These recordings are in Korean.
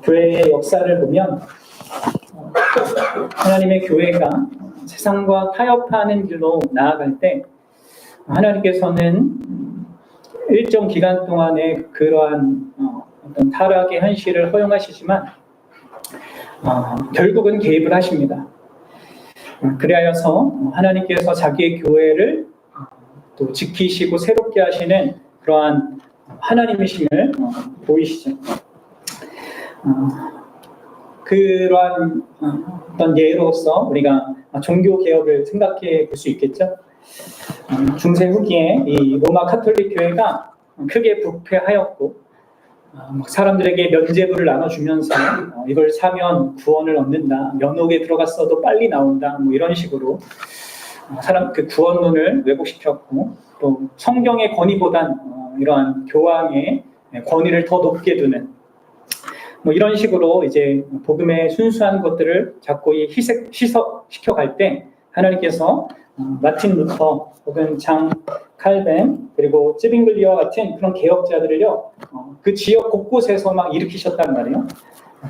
교회의 역사를 보면 하나님의 교회가 세상과 타협하는 길로 나아갈 때 하나님께서는 일정 기간 동안에 그러한 어떤 타락의 현실을 허용하시지만 결국은 개입을 하십니다. 그리하여서 하나님께서 자기의 교회를 또 지키시고 새롭게 하시는 그러한 하나님이심을 보이시죠. 그러한 어떤 예로서 우리가 종교 개혁을 생각해 볼 수 있겠죠. 중세 후기에 이 로마 카톨릭 교회가 크게 부패하였고 사람들에게 면죄부를 나눠주면서 이걸 사면 구원을 얻는다, 연옥에 들어갔어도 빨리 나온다, 뭐 이런 식으로 그 구원론을 왜곡시켰고, 또 성경의 권위보단 이러한 교황의 권위를 더 높게 두는 뭐 이런 식으로 이제 복음의 순수한 것들을 자꾸 희석시켜갈 때 하나님께서 마틴 루터 혹은 장 칼벤 그리고 쯔빙글리와 같은 그런 개혁자들을요 그 지역 곳곳에서 막 일으키셨단 말이에요.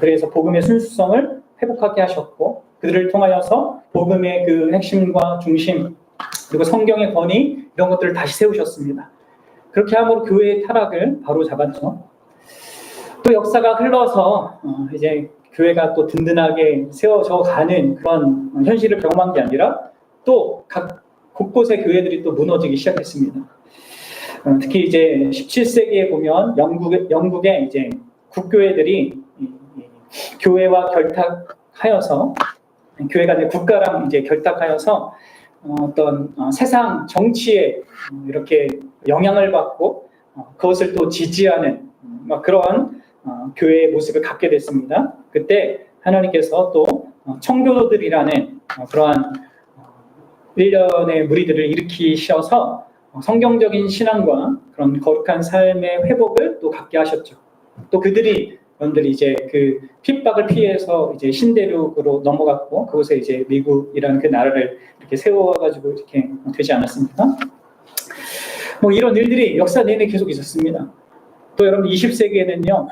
그래서 복음의 순수성을 회복하게 하셨고 그들을 통하여서 복음의 그 핵심과 중심 그리고 성경의 권위 이런 것들을 다시 세우셨습니다. 그렇게 함으로 교회의 타락을 바로 잡았죠. 또 역사가 흘러서 이제 교회가 또 든든하게 세워져 가는 그런 현실을 경험한 게 아니라 또 각 곳곳의 교회들이 또 무너지기 시작했습니다. 특히 이제 17세기에 보면 영국의 이제 국교회들이 교회와 결탁하여서 교회가 이제 국가랑 이제 결탁하여서 어떤 세상 정치에 이렇게 영향을 받고 그것을 또 지지하는 막 그러한 교회의 모습을 갖게 됐습니다. 그때 하나님께서 또 청교도들이라는 그러한 일련의 무리들을 일으키셔서 성경적인 신앙과 그런 거룩한 삶의 회복을 또 갖게 하셨죠. 또 그들이 이제 그 핍박을 피해서 이제 신대륙으로 넘어갔고 그곳에 이제 미국이라는 그 나라를 이렇게 세워가지고 이렇게 되지 않았습니까? 뭐 이런 일들이 역사 내내 계속 있었습니다. 또 여러분 20세기에는요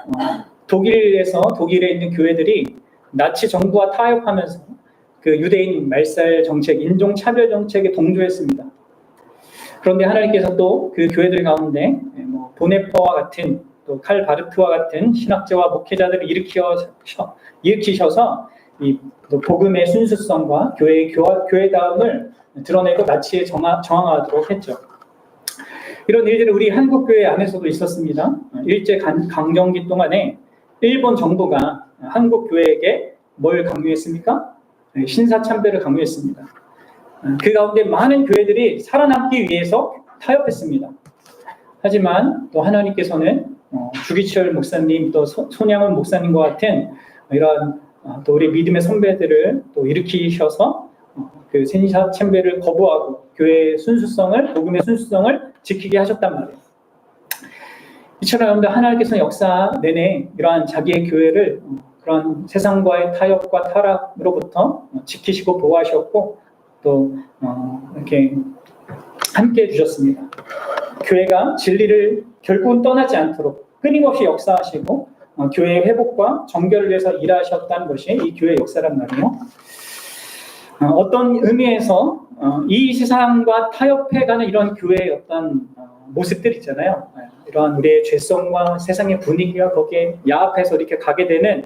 독일에 있는 교회들이 나치 정부와 타협하면서 그 유대인 말살 정책, 인종 차별 정책에 동조했습니다. 그런데 하나님께서 또 그 교회들 가운데 뭐 보네퍼와 같은 또 칼 바르트와 같은 신학자와 목회자들을 일으키셔서 이 복음의 순수성과 교회다움을 드러내고 나치에 저항하도록 했죠. 이런 일들이 우리 한국 교회 안에서도 있었습니다. 일제 강점기 동안에 일본 정부가 한국 교회에게 뭘 강요했습니까? 신사참배를 강요했습니다. 그 가운데 많은 교회들이 살아남기 위해서 타협했습니다. 하지만 또 하나님께서는 주기철 목사님, 또 손양원 목사님과 같은 이런 또 우리 믿음의 선배들을 또 일으키셔서 그 신사참배를 거부하고 교회의 순수성을, 복음의 순수성을 지키게 하셨단 말이에요. 이처럼 여러분들 하나님께서는 역사 내내 이러한 자기의 교회를 그런 세상과의 타협과 타락으로부터 지키시고 보호하셨고 또 이렇게 함께 해주셨습니다. 교회가 진리를 결국은 떠나지 않도록 끊임없이 역사하시고 교회의 회복과 정결을 위해서 일하셨다는 것이 이 교회의 역사란 말이에요. 어떤 의미에서 이 세상과 타협해가는 이런 교회의 어떤 모습들 있잖아요. 이러한 우리의 죄성과 세상의 분위기와 거기에 야합해서 이렇게 가게 되는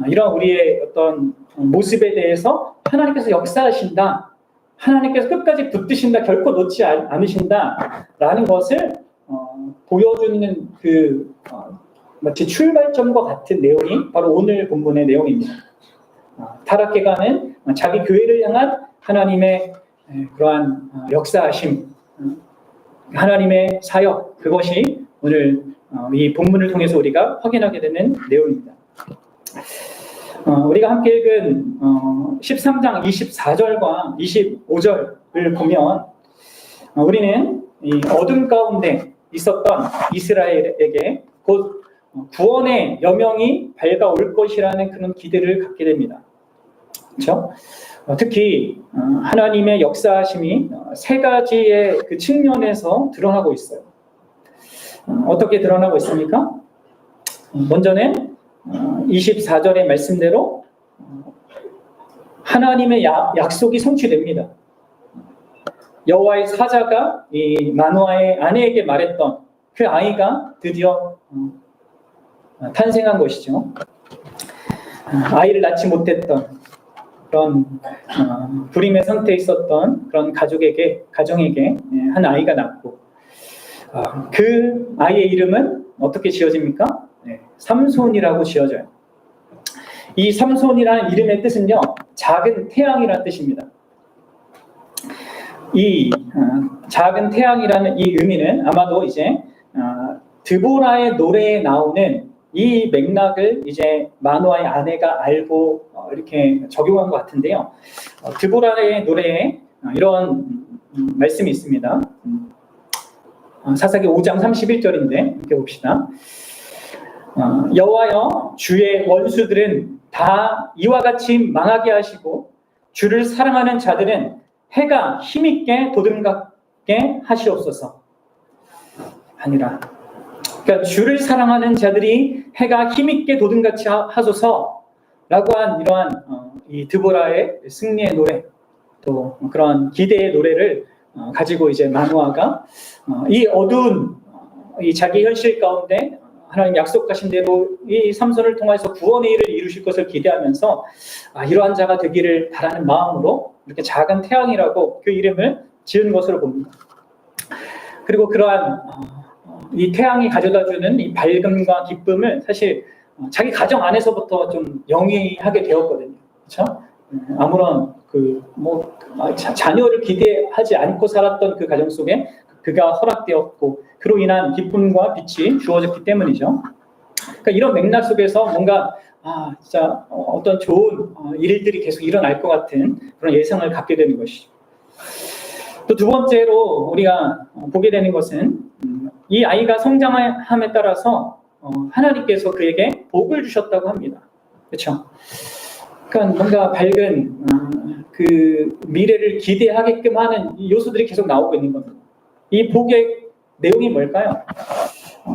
이런 우리의 어떤 모습에 대해서 하나님께서 역사하신다, 하나님께서 끝까지 붙드신다, 결코 놓지 않으신다 라는 것을 보여주는 그 마치 출발점과 같은 내용이 바로 오늘 본문의 내용입니다. 타락해가는 자기 교회를 향한 하나님의 그러한 역사하심, 하나님의 사역, 그것이 오늘 이 본문을 통해서 우리가 확인하게 되는 내용입니다. 우리가 함께 읽은 13장 24절과 25절을 보면 우리는 이 어둠 가운데 있었던 이스라엘에게 곧 구원의 여명이 밝아올 것이라는 그런 기대를 갖게 됩니다. 그렇죠? 특히 하나님의 역사하심이 세 가지의 그 측면에서 드러나고 있어요. 어떻게 드러나고 있습니까? 먼저는 24절의 말씀대로 하나님의 약속이 성취됩니다. 여호와의 사자가 이 마노아의 아내에게 말했던 그 아이가 드디어 탄생한 것이죠. 아이를 낳지 못했던 그런 불임의 상태에 있었던 그런 가정에게 한 아이가 낳고, 그 아이의 이름은 어떻게 지어집니까? 삼손이라고 지어져요. 이 삼손이라는 이름의 뜻은요, 작은 태양이라는 뜻입니다. 이 작은 태양이라는 이 의미는 아마도 이제 드보라의 노래에 나오는 이 맥락을 이제 마노아의 아내가 알고 이렇게 적용한 것 같은데요. 드보라의 노래에 이런 말씀이 있습니다. 사사기 5장 31절인데 이렇게 봅시다. 여호와여, 주의 원수들은 다 이와 같이 망하게 하시고 주를 사랑하는 자들은 해가 힘있게 도듬갑게 하시옵소서. 아니라, 그러니까 주를 사랑하는 자들이 해가 힘있게 도듬같이 하소서라고 한 이러한 이 드보라의 승리의 노래, 또 그런 기대의 노래를 가지고 이제 마노아가 이 어두운 이 자기 현실 가운데 하나님 약속하신 대로 이 삼손을 통해서 구원의 일을 이루실 것을 기대하면서 이러한 자가 되기를 바라는 마음으로 이렇게 작은 태양이라고 그 이름을 지은 것으로 봅니다. 그리고 그러한 이 태양이 가져다주는 이 밝음과 기쁨을 사실 자기 가정 안에서부터 좀 영위하게 되었거든요. 그렇죠? 아무런 자녀를 기대하지 않고 살았던 그 가정 속에 그가 허락되었고 그로 인한 기쁨과 빛이 주어졌기 때문이죠. 그러니까 이런 맥락 속에서 뭔가 진짜 어떤 좋은 일들이 계속 일어날 것 같은 그런 예상을 갖게 되는 것이죠. 또 두 번째로 우리가 보게 되는 것은 이 아이가 성장함에 따라서 하나님께서 그에게 복을 주셨다고 합니다. 그렇죠? 그러니까 뭔가 밝은 그 미래를 기대하게끔 하는 이 요소들이 계속 나오고 있는 겁니다. 이 복의 내용이 뭘까요?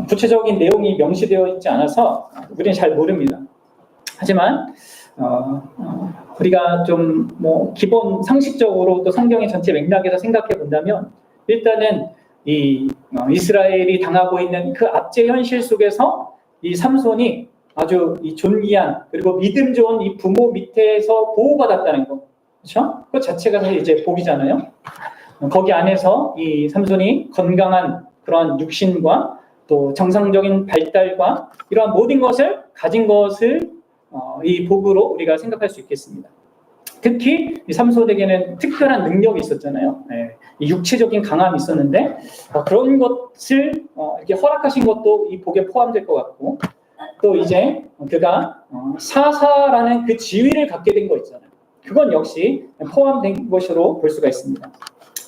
구체적인 내용이 명시되어 있지 않아서 우리는 잘 모릅니다. 하지만 우리가 좀 기본 상식적으로 또 성경의 전체 맥락에서 생각해 본다면 일단은 이 이스라엘이 당하고 있는 그 압제 현실 속에서 이 삼손이 아주 이 존귀한 그리고 믿음 좋은 이 부모 밑에서 보호받았다는 거, 그렇죠? 그 자체가 사실 이제 복이잖아요. 거기 안에서 이 삼손이 건강한 그런 육신과 또 정상적인 발달과 이러한 모든 것을 가진 것을 이 복으로 우리가 생각할 수 있겠습니다. 특히 이 삼손에게는 특별한 능력이 있었잖아요. 이 육체적인 강함이 있었는데 그런 것을 이렇게 허락하신 것도 이 복에 포함될 것 같고, 또 이제 그가 사사라는 그 지위를 갖게 된 거 있잖아요. 그건 역시 포함된 것으로 볼 수가 있습니다.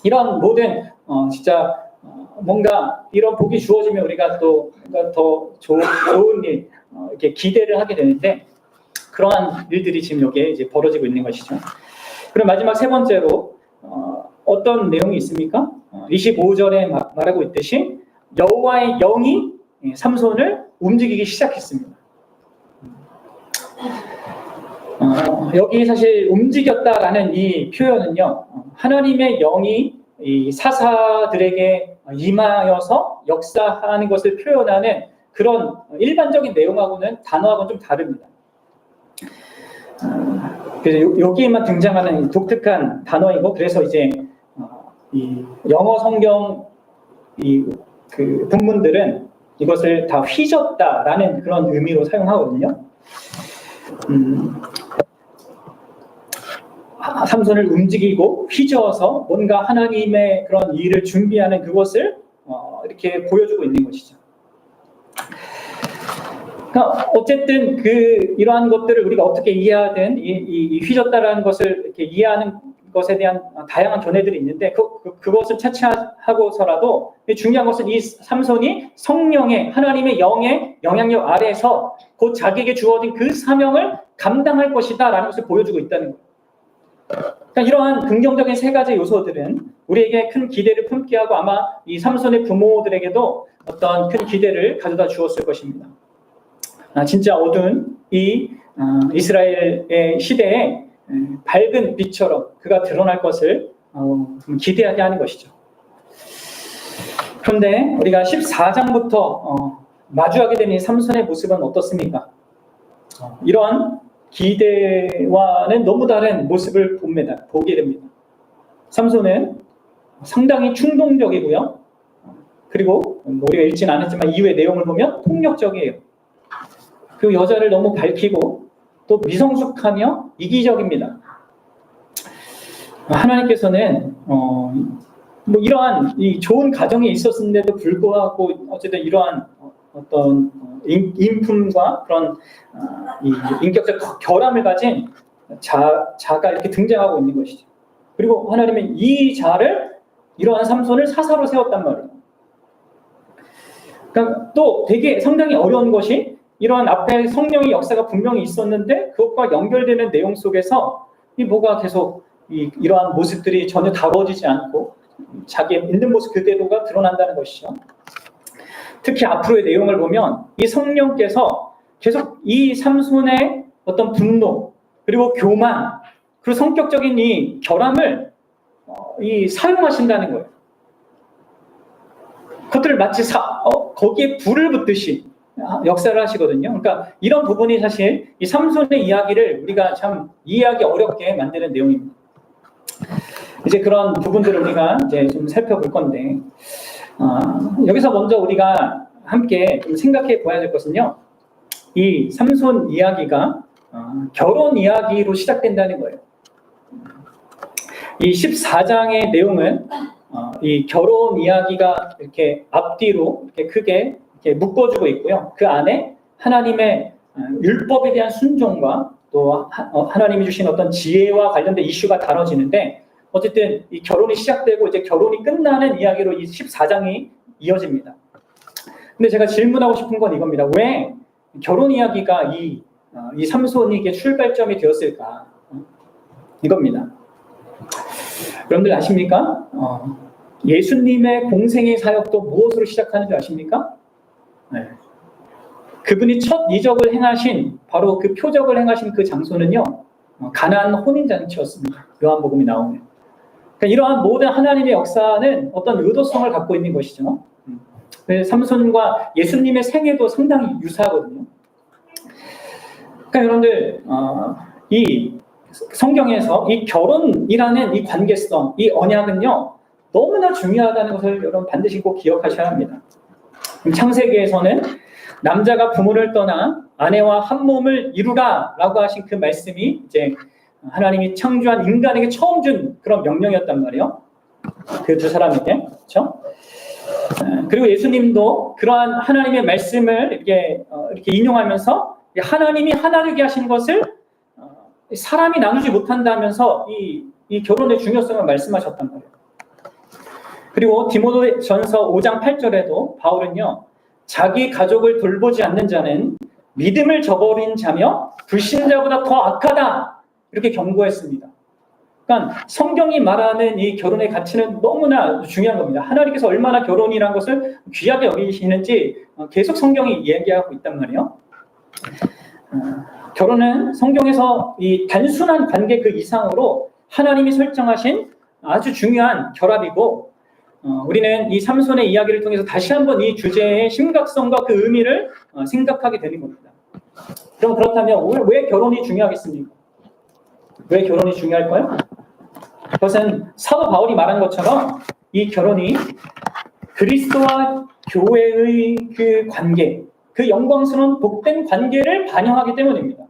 이런 모든 진짜 뭔가 이런 복이 주어지면 우리가 또 뭔가 더 좋은 일 이렇게 기대를 하게 되는데 그러한 일들이 지금 여기에 이제 벌어지고 있는 것이죠. 그럼 마지막 세 번째로 어떤 내용이 있습니까? 25절에 말하고 있듯이 여호와의 영이 삼손을 움직이기 시작했습니다. 여기 사실 움직였다라는 이 표현은요, 하나님의 영이 이 사사들에게 임하여서 역사하는 것을 표현하는 그런 일반적인 내용하고는 단어하고는 좀 다릅니다. 그래서 여기에만 등장하는 독특한 단어이고, 그래서 이제 이 영어 성경 그 본문들은 이것을 다 휘젓다라는 그런 의미로 사용하거든요. 삼손을 움직이고 휘저어서 뭔가 하나님의 그런 일을 준비하는 그것을 이렇게 보여주고 있는 것이죠. 그러니까 어쨌든 이러한 것들을 우리가 어떻게 이해하든 이 휘젓다라는 것을 이렇게 이해하는 것에 대한 다양한 견해들이 있는데 그것을 차치하고서라도 중요한 것은 이 삼손이 성령의 하나님의 영의 영향력 아래에서 곧 자기에게 주어진 그 사명을 감당할 것이다라는 것을 보여주고 있다는 거예요. 그러니까 이러한 긍정적인 세 가지 요소들은 우리에게 큰 기대를 품게 하고 아마 이 삼손의 부모들에게도 어떤 큰 기대를 가져다 주었을 것입니다. 진짜 어두운 이 이스라엘의 시대에 밝은 빛처럼 그가 드러날 것을 기대하게 하는 것이죠. 그런데 우리가 14장부터 마주하게 된 이 삼손의 모습은 어떻습니까? 이러한 기대와는 너무 다른 모습을 보게 됩니다. 삼손은 상당히 충동적이고요. 그리고 우리가 읽지는 않았지만 이후의 내용을 보면 폭력적이에요. 그리고 여자를 너무 밝히고 또 미성숙하며 이기적입니다. 하나님께서는 이러한 이 좋은 가정이 있었는데도 불구하고 어쨌든 이러한 어떤 인품과 그런 이 인격적 결함을 가진 자가 이렇게 등장하고 있는 것이죠. 그리고 하나님은 이 자를 이러한 삼손을 사사로 세웠단 말이에요. 그러니까 또 되게 상당히 어려운 것이 이러한 앞에 성령의 역사가 분명히 있었는데 그것과 연결되는 내용 속에서 이 뭐가 계속 이러한 모습들이 전혀 다뤄지지 않고 자기의 있는 모습 그대로가 드러난다는 것이죠. 특히 앞으로의 내용을 보면 이 성령께서 계속 이 삼손의 어떤 분노 그리고 교만 그리고 성격적인 이 결함을 사용하신다는 거예요. 그것들을 마치 거기에 불을 붙듯이 역사를 하시거든요. 그러니까 이런 부분이 사실 이 삼손의 이야기를 우리가 참 이해하기 어렵게 만드는 내용입니다. 이제 그런 부분들을 우리가 이제 좀 살펴볼 건데 여기서 먼저 우리가 함께 좀 생각해 봐야 될 것은요. 이 삼손 이야기가 결혼 이야기로 시작된다는 거예요. 이 14장의 내용은 이 결혼 이야기가 이렇게 앞뒤로 이렇게 크게 이렇게 묶어주고 있고요. 그 안에 하나님의 율법에 대한 순종과 또 하나님이 주신 어떤 지혜와 관련된 이슈가 다뤄지는데 어쨌든 이 결혼이 시작되고 이제 결혼이 끝나는 이야기로 이 14장이 이어집니다. 근데 제가 질문하고 싶은 건 이겁니다. 왜 결혼 이야기가 이 삼손에게 출발점이 되었을까? 이겁니다. 여러분들 아십니까? 예수님의 공생의 사역도 무엇으로 시작하는 줄 아십니까? 네. 그분이 첫 이적을 행하신 바로 그 표적을 행하신 그 장소는요. 가나안 혼인잔치였습니다. 요한복음이 나오면. 그러니까 이러한 모든 하나님의 역사는 어떤 의도성을 갖고 있는 것이죠. 삼손과 예수님의 생애도 상당히 유사하거든요. 그러니까 여러분들 이 성경에서 이 결혼이라는 이 관계성, 이 언약은요 너무나 중요하다는 것을 여러분 반드시 꼭 기억하셔야 합니다. 창세기에서는 남자가 부모를 떠나 아내와 한 몸을 이루라라고 하신 그 말씀이 이제 하나님이 창조한 인간에게 처음 준 그런 명령이었단 말이에요. 그 두 사람에게, 그렇죠? 그리고 예수님도 그러한 하나님의 말씀을 이렇게 인용하면서 하나님이 하나 되게 하신 것을 사람이 나누지 못한다면서 이 결혼의 중요성을 말씀하셨단 말이에요. 그리고 디모데전서 5장 8절에도 바울은요, 자기 가족을 돌보지 않는 자는 믿음을 저버린 자며 불신자보다 더 악하다 이렇게 경고했습니다. 그러니까 성경이 말하는 이 결혼의 가치는 너무나 중요한 겁니다. 하나님께서 얼마나 결혼이라는 것을 귀하게 여기시는지 계속 성경이 얘기하고 있단 말이에요. 결혼은 성경에서 이 단순한 관계 그 이상으로 하나님이 설정하신 아주 중요한 결합이고 우리는 이 삼손의 이야기를 통해서 다시 한번 이 주제의 심각성과 그 의미를 생각하게 되는 겁니다. 그럼 그렇다면 왜 결혼이 중요하겠습니까? 왜 결혼이 중요할까요? 그것은 사도 바울이 말한 것처럼 이 결혼이 그리스도와 교회의 그 관계, 그 영광스러운 복된 관계를 반영하기 때문입니다.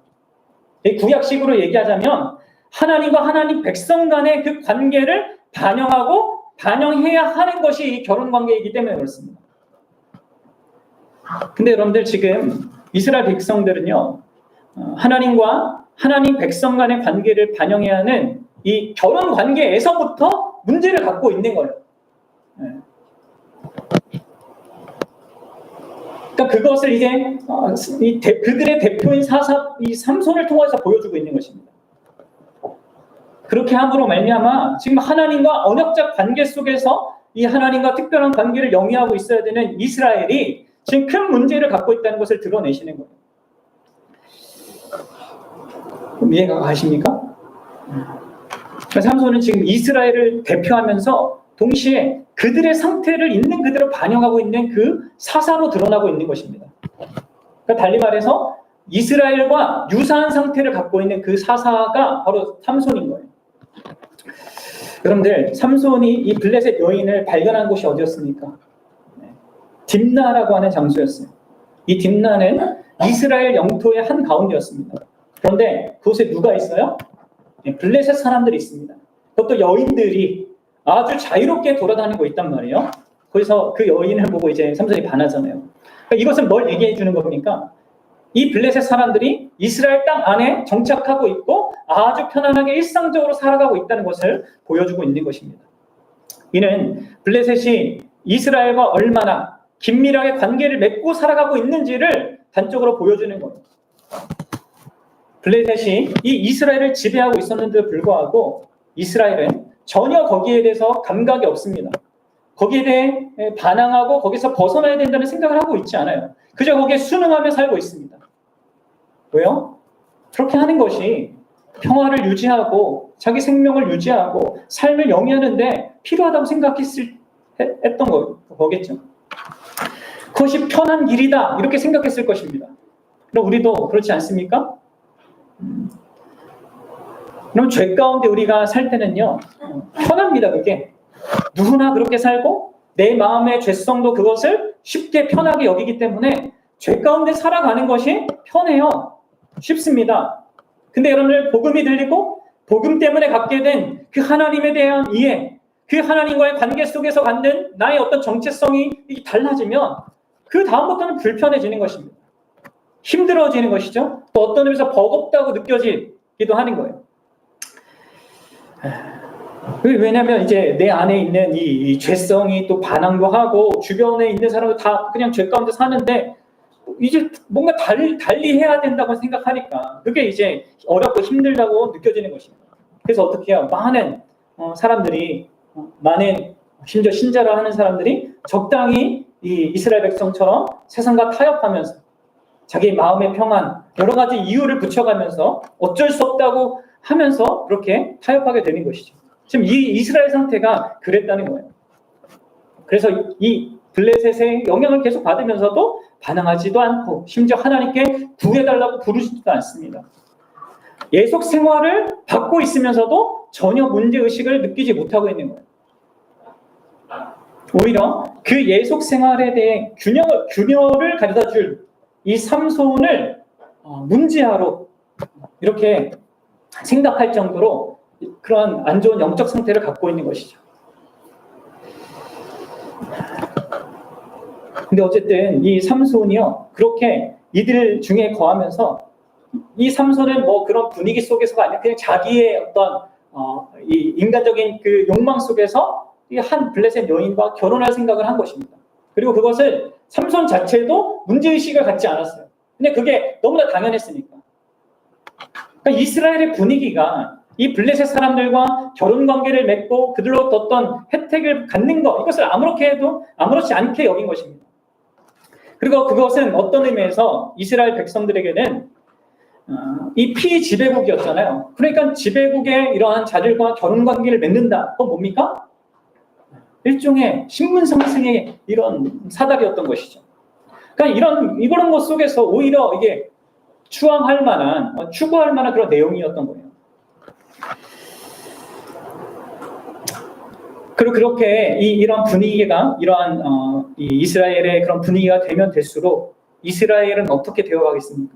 구약식으로 얘기하자면 하나님과 하나님 백성 간의 그 관계를 반영해야 하는 것이 이 결혼 관계이기 때문에 그렇습니다. 근데 여러분들 지금 이스라엘 백성들은요, 하나님과 하나님 백성 간의 관계를 반영해야 하는 이 결혼 관계에서부터 문제를 갖고 있는 거예요. 그러니까 그것을 이제 그들의 대표인 이 삼손을 통해서 보여주고 있는 것입니다. 그렇게 함으로 말미암아 지금 하나님과 언약적 관계 속에서 이 하나님과 특별한 관계를 영위하고 있어야 되는 이스라엘이 지금 큰 문제를 갖고 있다는 것을 드러내시는 거예요. 그럼 이해가 가십니까? 삼손은 지금 이스라엘을 대표하면서 동시에 그들의 상태를 있는 그대로 반영하고 있는 그 사사로 드러나고 있는 것입니다. 그러니까 달리 말해서 이스라엘과 유사한 상태를 갖고 있는 그 사사가 바로 삼손인 거예요. 여러분들, 삼손이 이 블레셋 여인을 발견한 곳이 어디였습니까? 딥나라고 하는 장소였어요. 이 딥나는 이스라엘 영토의 한 가운데였습니다. 그런데 그곳에 누가 있어요? 블레셋 사람들이 있습니다. 그것도 여인들이 아주 자유롭게 돌아다니고 있단 말이에요. 거기서 그 여인을 보고 이제 삼손이 반하잖아요. 그러니까 이것은 뭘 얘기해 주는 겁니까? 이 블레셋 사람들이 이스라엘 땅 안에 정착하고 있고 아주 편안하게 일상적으로 살아가고 있다는 것을 보여주고 있는 것입니다. 이는 블레셋이 이스라엘과 얼마나 긴밀하게 관계를 맺고 살아가고 있는지를 단적으로 보여주는 거예요. 블레셋이 이 이스라엘을 지배하고 있었는데도 불구하고 이스라엘은 전혀 거기에 대해서 감각이 없습니다. 거기에 대해 반항하고 거기서 벗어나야 된다는 생각을 하고 있지 않아요. 그저 거기에 순응하며 살고 있습니다. 왜요? 그렇게 하는 것이 평화를 유지하고 자기 생명을 유지하고 삶을 영위하는데 필요하다고 생각했던 거겠죠. 그것이 편한 길이다 이렇게 생각했을 것입니다. 그럼 우리도 그렇지 않습니까? 그럼 죄 가운데 우리가 살 때는요 편합니다. 그게 누구나 그렇게 살고 내 마음의 죄성도 그것을 쉽게 편하게 여기기 때문에 죄 가운데 살아가는 것이 편해요. 쉽습니다. 근데 여러분들 복음이 들리고 복음 때문에 갖게 된 그 하나님에 대한 이해, 그 하나님과의 관계 속에서 갖는 나의 어떤 정체성이 달라지면 그 다음부터는 불편해지는 것입니다. 힘들어지는 것이죠. 또 어떤 의미에서 버겁다고 느껴지기도 하는 거예요. 왜냐하면 이제 내 안에 있는 이 죄성이 또 반항도 하고 주변에 있는 사람들 다 그냥 죄 가운데 사는데 이제 뭔가 달리 해야 된다고 생각하니까 그게 이제 어렵고 힘들다고 느껴지는 것입니다. 그래서 어떻게 해요? 많은 사람들이 많은 심지어 신자라 하는 사람들이 적당히 이 이스라엘 백성처럼 세상과 타협하면서 자기 마음의 평안 여러 가지 이유를 붙여가면서 어쩔 수 없다고 하면서 그렇게 타협하게 되는 것이죠. 지금 이 이스라엘 상태가 그랬다는 거예요. 그래서 이 블레셋의 영향을 계속 받으면서도 반항하지도 않고 심지어 하나님께 구해달라고 부르지도 않습니다. 예속 생활을 받고 있으면서도 전혀 문제의식을 느끼지 못하고 있는 거예요. 오히려 그 예속 생활에 대해 균열을 가져다 줄 이 삼손을 문제하러 이렇게 생각할 정도로 그런 안 좋은 영적 상태를 갖고 있는 것이죠. 근데 어쨌든 이 삼손이요 그렇게 이들 중에 거하면서 이 삼손은 뭐 그런 분위기 속에서가 아니라 그냥 자기의 어떤 이 인간적인 그 욕망 속에서 이 한 블레셋 여인과 결혼할 생각을 한 것입니다. 그리고 그것을 삼손 자체도 문제의식을 갖지 않았어요. 근데 그게 너무나 당연했으니까. 그러니까 이스라엘의 분위기가 이 블레셋 사람들과 결혼 관계를 맺고 그들로 어떤 혜택을 갖는 것 이것을 아무렇지 않게 여긴 것입니다. 그리고 그것은 어떤 의미에서 이스라엘 백성들에게는 이 피지배국이었잖아요. 그러니까 지배국의 이러한 자들과 결혼 관계를 맺는다. 그건 뭡니까? 일종의 신분 상승의 이런 사달이었던 것이죠. 그러니까 이런 것 속에서 오히려 이게 추구할 만한 그런 내용이었던 거예요. 그리고 그렇게 이런 분위기가 이러한 이 이스라엘의 그런 분위기가 되면 될수록 이스라엘은 어떻게 되어가겠습니까?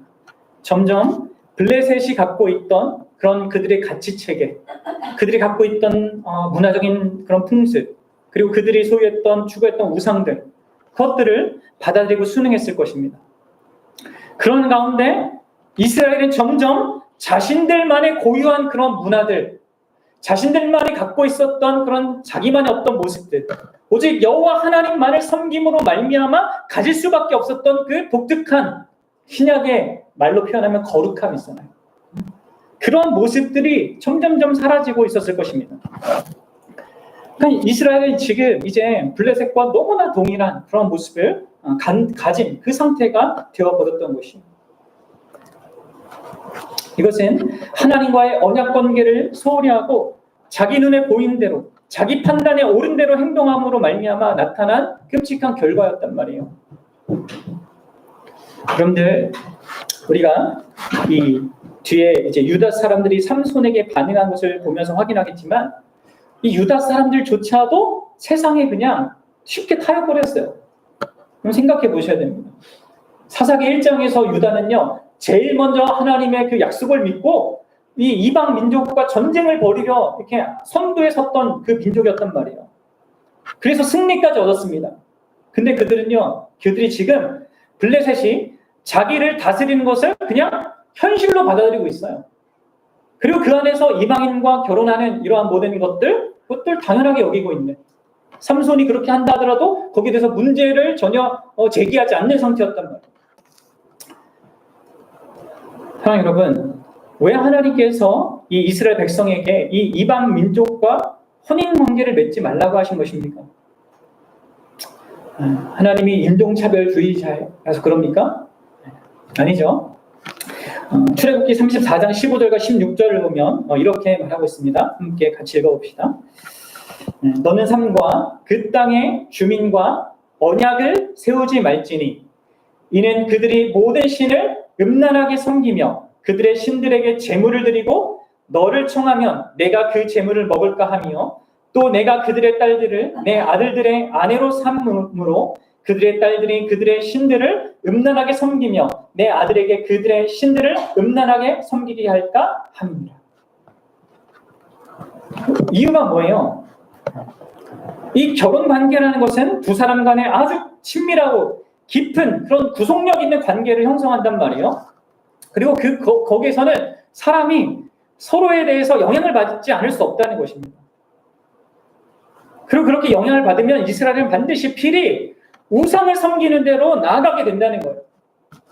점점 블레셋이 갖고 있던 그런 그들의 가치 체계, 그들이 갖고 있던 문화적인 그런 풍습, 그리고 그들이 소유했던 추구했던 우상들, 그것들을 받아들이고 순응했을 것입니다. 그런 가운데 이스라엘은 점점 자신들만의 고유한 그런 문화들, 자신들만이 갖고 있었던 그런 자기만의 어떤 모습들, 오직 여호와 하나님만을 섬김으로 말미암아 가질 수밖에 없었던 그 독특한 신약의 말로 표현하면 거룩함이 있잖아요. 그런 모습들이 점점점 사라지고 있었을 것입니다. 그러니까 이스라엘은 지금 이제 블레셋과 너무나 동일한 그런 모습을 가진 그 상태가 되어버렸던 것입니다. 이것은 하나님과의 언약 관계를 소홀히 하고 자기 눈에 보이는 대로, 자기 판단에 옳은 대로 행동함으로 말미암아 나타난 끔찍한 결과였단 말이에요. 여러분들, 우리가 이 뒤에 이제 유다 사람들이 삼손에게 반응한 것을 보면서 확인하겠지만, 이 유다 사람들조차도 세상에 그냥 쉽게 타협버렸어요. 그럼 생각해 보셔야 됩니다. 사사기 1장에서 유다는요, 제일 먼저 하나님의 그 약속을 믿고 이 이방 민족과 전쟁을 벌이려 이렇게 선두에 섰던 그 민족이었단 말이에요. 그래서 승리까지 얻었습니다. 근데 그들이 지금 블레셋이 자기를 다스리는 것을 그냥 현실로 받아들이고 있어요. 그리고 그 안에서 이방인과 결혼하는 이러한 모든 것들 당연하게 여기고 있는, 삼손이 그렇게 한다 하더라도 거기에 대해서 문제를 전혀 제기하지 않는 상태였단 말이에요. 사랑하는 여러분, 왜 하나님께서 이 이스라엘 백성에게 이 이방 민족과 혼인 관계를 맺지 말라고 하신 것입니까? 하나님이 인종차별주의자라서 그럽니까? 아니죠. 출애굽기 34장 15절과 16절을 보면 이렇게 말하고 있습니다. 함께 같이 읽어봅시다. 너는 삼과 그 땅의 주민과 언약을 세우지 말지니 이는 그들이 모든 신을 음란하게 섬기며 그들의 신들에게 제물을 드리고 너를 청하면 내가 그 제물을 먹을까 하며 또 내가 그들의 딸들을 내 아들들의 아내로 삼므로 그들의 딸들이 그들의 신들을 음란하게 섬기며 내 아들에게 그들의 신들을 음란하게 섬기게 할까 합니다. 이유가 뭐예요? 이 결혼 관계라는 것은 두 사람 간에 아주 친밀하고 깊은 그런 구속력 있는 관계를 형성한단 말이에요. 그리고 거기에서는 사람이 서로에 대해서 영향을 받지 않을 수 없다는 것입니다. 그리고 그렇게 영향을 받으면 이스라엘은 반드시 필히 우상을 섬기는 대로 나아가게 된다는 거예요.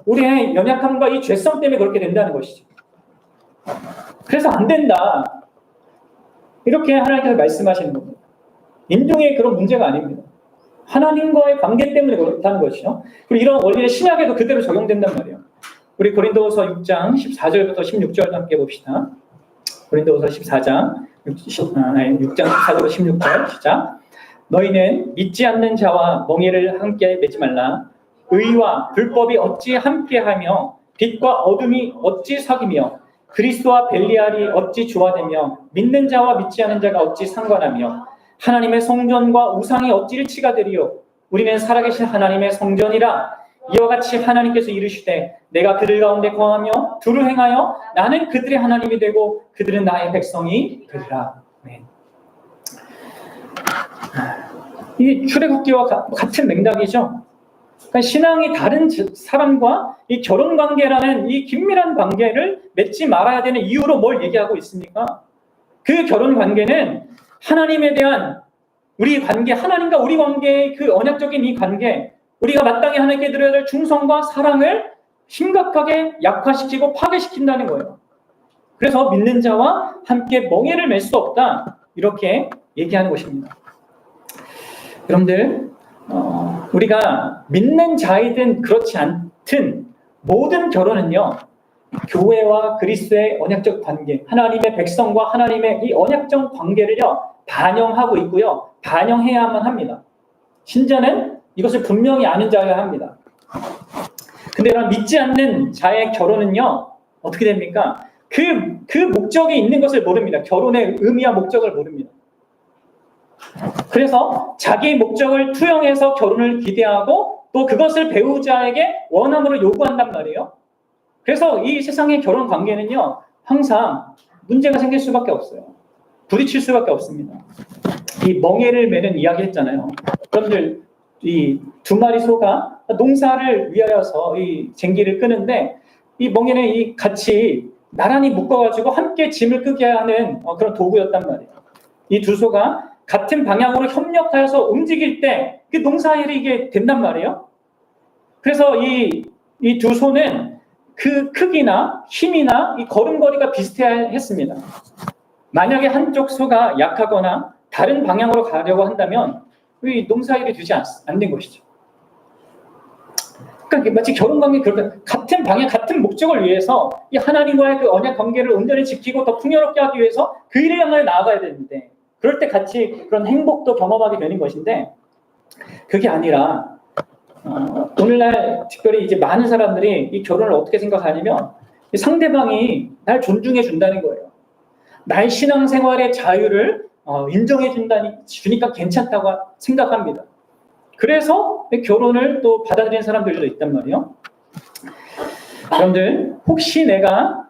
우리의 연약함과 이 죄성 때문에 그렇게 된다는 것이죠. 그래서 안 된다, 이렇게 하나님께서 말씀하시는 겁니다. 인종의 그런 문제가 아닙니다. 하나님과의 관계 때문에 그렇다는 것이죠. 그리고 이런 원리는 신약에도 그대로 적용된단 말이에요. 우리 고린도후서 6장 14절부터 16절 함께 봅시다. 고린도후서 6장 14절부터 16절 시작. 너희는 믿지 않는 자와 멍에를 함께 맺지 말라. 의와 불법이 어찌 함께하며 빛과 어둠이 어찌 사귀며 그리스도와 벨리알이 어찌 조화되며 믿는 자와 믿지 않는 자가 어찌 상관하며 하나님의 성전과 우상이 어찌 일치가 되리요. 우리는 살아계신 하나님의 성전이라. 이와 같이 하나님께서 이르시되 내가 그들 가운데 거하며 두루 행하여 나는 그들의 하나님이 되고 그들은 나의 백성이 되리라. 이 출애굽기와 같은 맥락이죠. 그러니까 신앙이 다른 사람과 이 결혼 관계라는 이 긴밀한 관계를 맺지 말아야 되는 이유로 뭘 얘기하고 있습니까? 그 결혼 관계는 하나님에 대한 우리 관계, 하나님과 우리 관계의 그 언약적인 이 관계, 우리가 마땅히 하나님께 드려야 될 충성과 사랑을 심각하게 약화시키고 파괴시킨다는 거예요. 그래서 믿는 자와 함께 멍에를 맬 수 없다, 이렇게 얘기하는 것입니다. 여러분들, 우리가 믿는 자이든 그렇지 않든 모든 결혼은요, 교회와 그리스도의 언약적 관계, 하나님의 백성과 하나님의 이 언약적 관계를요 반영하고 있고요, 반영해야만 합니다. 신자는 이것을 분명히 아는 자여야 합니다. 근데 이런 믿지 않는 자의 결혼은요 어떻게 됩니까? 그 목적이 있는 것을 모릅니다. 결혼의 의미와 목적을 모릅니다. 그래서 자기 목적을 투영해서 결혼을 기대하고 또 그것을 배우자에게 원함으로 요구한단 말이에요. 그래서 이 세상의 결혼 관계는요 항상 문제가 생길 수밖에 없어요. 부딪힐 수밖에 없습니다. 이 멍에를 매는 이야기 했잖아요. 여러분들, 이 두 마리 소가 농사를 위하여서 이 쟁기를 끄는데 이 멍에는 이 같이 나란히 묶어가지고 함께 짐을 끄게 하는 그런 도구였단 말이에요. 이 두 소가 같은 방향으로 협력하여서 움직일 때 그 농사일이 이게 된단 말이에요. 그래서 이 두 소는 그 크기나 힘이나 이 걸음걸이가 비슷했습니다. 만약에 한쪽 소가 약하거나 다른 방향으로 가려고 한다면 이 농사일이 되지 않는 것이죠. 그러니까 마치 결혼 관계 그렇게 같은 방향, 같은 목적을 위해서 이 하나님과의 그 언약 관계를 온전히 지키고 더 풍요롭게 하기 위해서 그 일을 향해 나아가야 되는데, 그럴 때 같이 그런 행복도 경험하게 되는 것인데, 그게 아니라 오늘날 특별히 이제 많은 사람들이 이 결혼을 어떻게 생각하냐면, 상대방이 날 존중해 준다는 거예요. 나의 신앙생활의 자유를 인정해 주니까 괜찮다고 생각합니다. 그래서 결혼을 또 받아들이는 사람들도 있단 말이에요. 여러분들, 혹시 내가